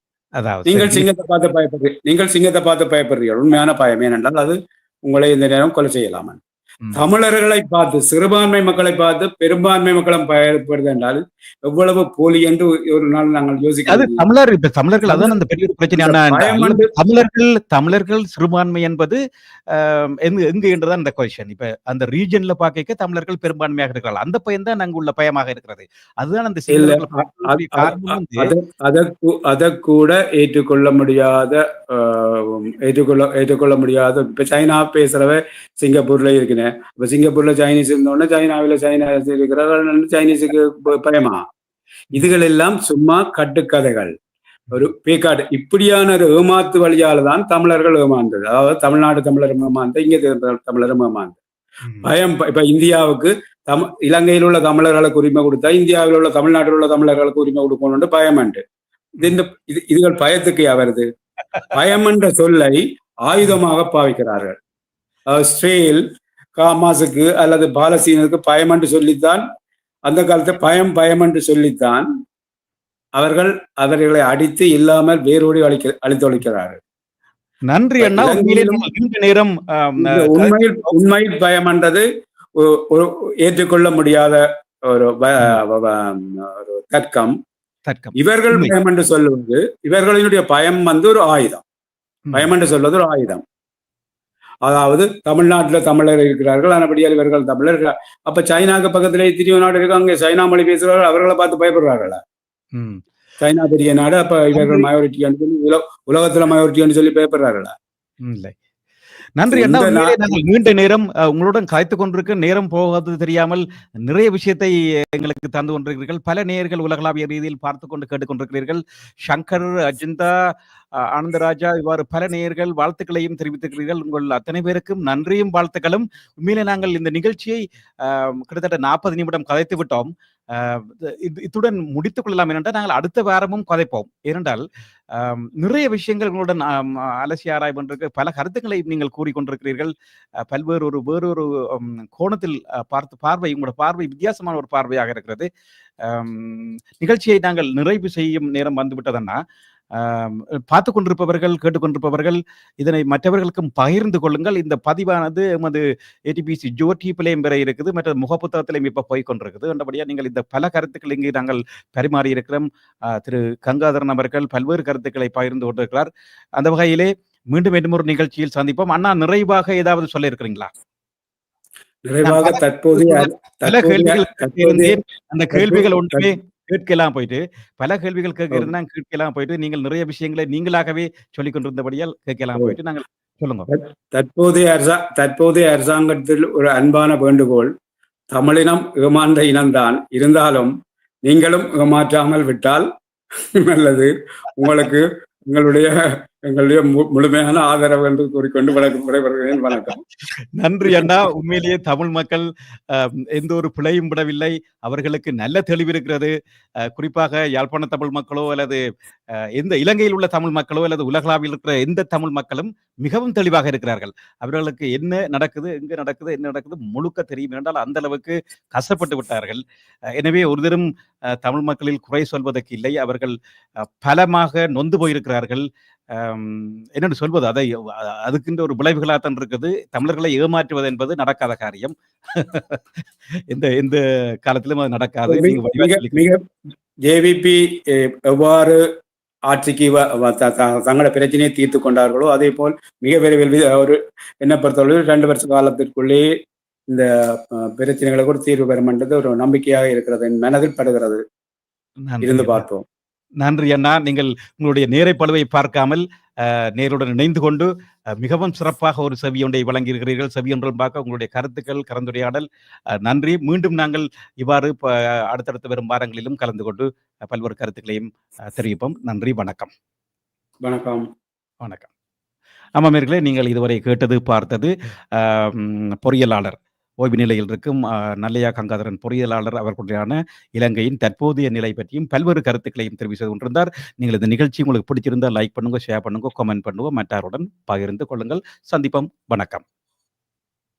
நீங்கள் சிங்கத்தை பார்த்து பயப்படுறீர்கள், உண்மையான பயம். ஏனென்றால் அது உங்களை இந்த நேரம் கொலை செய்யலாமா? தமிழர்களை பார்த்து சிறுபான்மை மக்களை பார்த்து பெரும்பான்மை மக்களும் பயப்படுது என்றால் எவ்வளவு போலி என்று ஒரு நாள் நாங்கள் யோசிக்கிறோம். தமிழர்கள் அதான் அந்த பெரிய பிரச்சனையான தமிழர்கள் சிறுபான்மை என்பது எங்க என்றுதான் இந்த கொஸ்டின். இப்ப அந்த ரீஜன்ல பார்க்க தமிழர்கள் பெரும்பான்மையாக இருக்கிறார்கள், அந்த பயம் தான் அங்கு உள்ள பயமாக இருக்கிறது. அதுதான் அந்த அதை கூட ஏற்றுக்கொள்ள முடியாத இப்ப சைனா பேசுறவ சிங்கப்பூர்ல இருக்கிறேன். இப்ப சிங்கப்பூர்ல சைனீஸ் இருந்தோடனே சைனாவில இருக்கிறார்கள், சைனீஸுக்கு பயமா? இதுகள் எல்லாம் சும்மா கட்டுக்கதைகள், ஒரு பேக்காடு. இப்படியான ஒரு ஏமாத்து வழியால தான் தமிழர்கள் ஏமாந்தது. அதாவது தமிழ்நாடு தமிழர் ஏமாந்த, இங்க தமிழரும் ஏமாந்த பயம். இப்ப இந்தியாவுக்கு இலங்கையில் உள்ள தமிழர்களுக்கு உரிமை கொடுத்தா இந்தியாவில் உள்ள தமிழ்நாட்டில் உள்ள தமிழர்களுக்கு உரிமை கொடுக்கணும்னு பயம் உண்டு. இதுகள் பயத்துக்கு வருது. பயம் என்ற சொல்லை ஆயுதமாக பாவிக்கிறார்கள். இஸ்ரேல் ஹமாஸுக்கு அல்லது பாலஸ்தீனுக்கு பயம் என்று சொல்லித்தான், அந்த காலத்தை பயம் என்று சொல்லித்தான் அவர்களை அடித்து இல்லாமல் வேரோடி அழித்தொழிக்கிறார்கள். நன்றி அண்ணா. நேரம் உண்மையில் பயம் என்றது ஏற்றுக்கொள்ள முடியாத ஒரு தர்க்கம். இவர்கள் பயம் என்று சொல்லுவது, இவர்களுடைய பயம் வந்து ஒரு ஆயுதம். பயம் என்று சொல்வது ஒரு ஆயுதம். அதாவது தமிழ்நாட்டுல தமிழர் இருக்கிறார்கள், ஆனபடியால் இவர்கள் தமிழர்கள். அப்ப சைனாக்கு பக்கத்திலே திரிய நாடு இருக்கு, அங்கே சைனா மொழி பேசுகிறார்கள், அவர்களை பார்த்து பயப்படுறார்களா? சைனா பெரிய நாடு, அப்ப இவர்கள் மயோரிட்டி உலகத்துல மயோரிட்டி சொல்லி பயப்படுறார்களா? இல்லை. நன்றி அண்ணா. நீண்ட நேரம் உங்களுடன் காய்த்து கொண்டிருக்க, நேரம் போகாது தெரியாமல் நிறைய விஷயத்தை எங்களுக்கு தந்து கொண்டிருக்கிறீர்கள். பல நேயர்கள் உலகளாவிய ரீதியில் பார்த்து கொண்டு கேட்டுக்கொண்டிருக்கிறீர்கள். சங்கர், அஜிந்தா, ஆனந்தராஜா, இவ்வாறு பல நேயர்கள் வாழ்த்துக்களையும் தெரிவித்திருக்கிறீர்கள். உங்கள் அத்தனை பேருக்கும் நன்றியும் வாழ்த்துக்களும். உண்மையிலே நாங்கள் இந்த நிகழ்ச்சியை கிட்டத்தட்ட 40 நிமிடம் கதைத்து விட்டோம். இத்துடன் முடித்துக் கொள்ளலாம். ஏனென்றால் நாங்கள் அடுத்த வாரமும் கதைப்போம். ஏனென்றால் நிறைய விஷயங்கள் உங்களுடன் அலசி ஆராய்வதற்கு பல கருத்துக்களை நீங்கள் கூறிக்கொண்டிருக்கிறீர்கள். வேறொரு கோணத்தில் பார்வை, உங்களோட பார்வை வித்தியாசமான ஒரு பார்வையாக இருக்கிறது. நிகழ்ச்சியை நாங்கள் நிறைவு செய்யும் நேரம் வந்துவிட்டதன்னா, பார்த்து கொண்டிருப்பவர்கள், கேட்டுக்கொண்டிருப்பவர்கள் இதனை மற்றவர்களுக்கும் பகிர்ந்து கொள்ளுங்கள். இந்த பதிவானது எமது ஏடிபிசி ஜோடிபிலையும் பெற இருக்குது, மற்ற முகப்புத்தகத்திலையும் இப்ப போய்கொண்டிருக்குது. என்றபடியா நீங்கள் இந்த பல கருத்துக்கள் இங்கு நாங்கள் பரிமாறி இருக்கிறோம். திரு கங்காதரன் அவர்கள் பல்வேறு கருத்துக்களை பகிர்ந்து கொண்டிருக்கிறார். அந்த வகையிலே மீண்டும் ஒரு நிகழ்ச்சியில் சந்திப்போம். அண்ணா, நிறைவாக ஏதாவது சொல்ல இருக்கிறீங்களா? நிறைவாக பல கேள்விகள் அந்த கேள்விகள் ஒன்றுமே கேட்கலாம் போயிட்டு, பல கேள்விகள் கேட்கலாம் போயிட்டு, நீங்கள் நிறைய விஷயங்களை நீங்களாகவே சொல்லிக் கொண்டிருந்தபடியால் கேட்கலாம் போயிட்டு நாங்கள் சொல்லுங்க. தற்போதைய அரசாங்கத்தில் ஒரு அன்பான வேண்டுகோள், தமிழினம் ஏமாந்த இனம்தான், இருந்தாலும் நீங்களும் ஏமாற்றாமல் விட்டால் நல்லது. உங்களுக்கு உங்களுடைய எங்களுடைய முழுமையான ஆதரவு என்று கூறிக்கொண்டு விடைபெறுகிறேன். வணக்கம். நன்றி அண்ணா. உண்மையிலேயே தமிழ் மக்கள் எந்த ஒரு பிழையும் விடவில்லை. அவர்களுக்கு நல்ல தெளிவு இருக்கிறது. குறிப்பாக யாழ்ப்பாண தமிழ் மக்களோ அல்லது எந்த இலங்கையில் உள்ள தமிழ் மக்களோ அல்லது உலகளாவில் இருக்கிற எந்த தமிழ் மக்களும் மிகவும் தெளிவாக இருக்கிறார்கள். அவர்களுக்கு என்ன நடக்குது, எங்க நடக்குது, என்ன நடக்குது முழுக்க தெரியும் என்றால் அந்த அளவுக்கு கஷ்டப்பட்டு விட்டார்கள். எனவே ஒருதரும் தமிழ் மக்களில் குறை சொல்வதற்கு இல்லை. அவர்கள் பலமாக நொந்து போயிருக்கிறார்கள். என்னென்னு சொல்வது அதை அதுக்குன்ற ஒரு விளைவுகளாகத்தான் இருக்குது. தமிழர்களை ஏமாற்றுவது என்பது நடக்காத காரியம். எந்த காலத்திலும் அது நடக்காது. ஜேவிபி எவ்வாறு ஆட்சிக்கு தங்களோட பிரச்சனையை தீர்த்து கொண்டார்களோ அதே போல் மிக விரைவில் ஒரு என்ன பொறுத்தவரை 2 வருஷ காலத்திற்குள்ளேயே இந்த பிரச்சனைகளை கூட தீர்வு பெறும் என்றது ஒரு நம்பிக்கையாக இருக்கிறது. என் மனதில் படுகிறது. இருந்து பார்ப்போம். நன்றி அண்ணா. நீங்கள் உங்களுடைய நேரை பழுவை பார்க்காமல் நேருடன் இணைந்து கொண்டு மிகவும் சிறப்பாக ஒரு செவியொன்றை வழங்கியிருக்கிறீர்கள். செவியொன்றும் பார்க்க உங்களுடைய கருத்துக்கள், கலந்துரையாடல் நன்றி. மீண்டும் நாங்கள் இவ்வாறு அடுத்தடுத்து வரும் வாரங்களிலும் கலந்து கொண்டு பல்வேறு கருத்துக்களையும் தெரிவிப்போம். நன்றி, வணக்கம். வணக்கம். வணக்கம். ஆமாம் நேயர்களே, நீங்கள் இதுவரை கேட்டது பார்த்தது பொறியியலாளர் ஓய்வு நிலையில் இருக்கும் நல்லையா கங்காதரன் பொறியியலாளர் அவர்களுடையான இலங்கையின் தற்போதைய நிலை பற்றியும் பல்வேறு கருத்துக்களையும் தெரிவு செய்து கொண்டிருந்தார். நீங்கள் இந்த நிகழ்ச்சி உங்களுக்கு பிடிச்சிருந்தால் லைக் பண்ணுங்க, ஷேர் பண்ணுங்க, கமெண்ட் பண்ணுங்க, மற்றவருடன் பகிர்ந்து கொள்ளுங்கள். சந்திப்போம். வணக்கம்.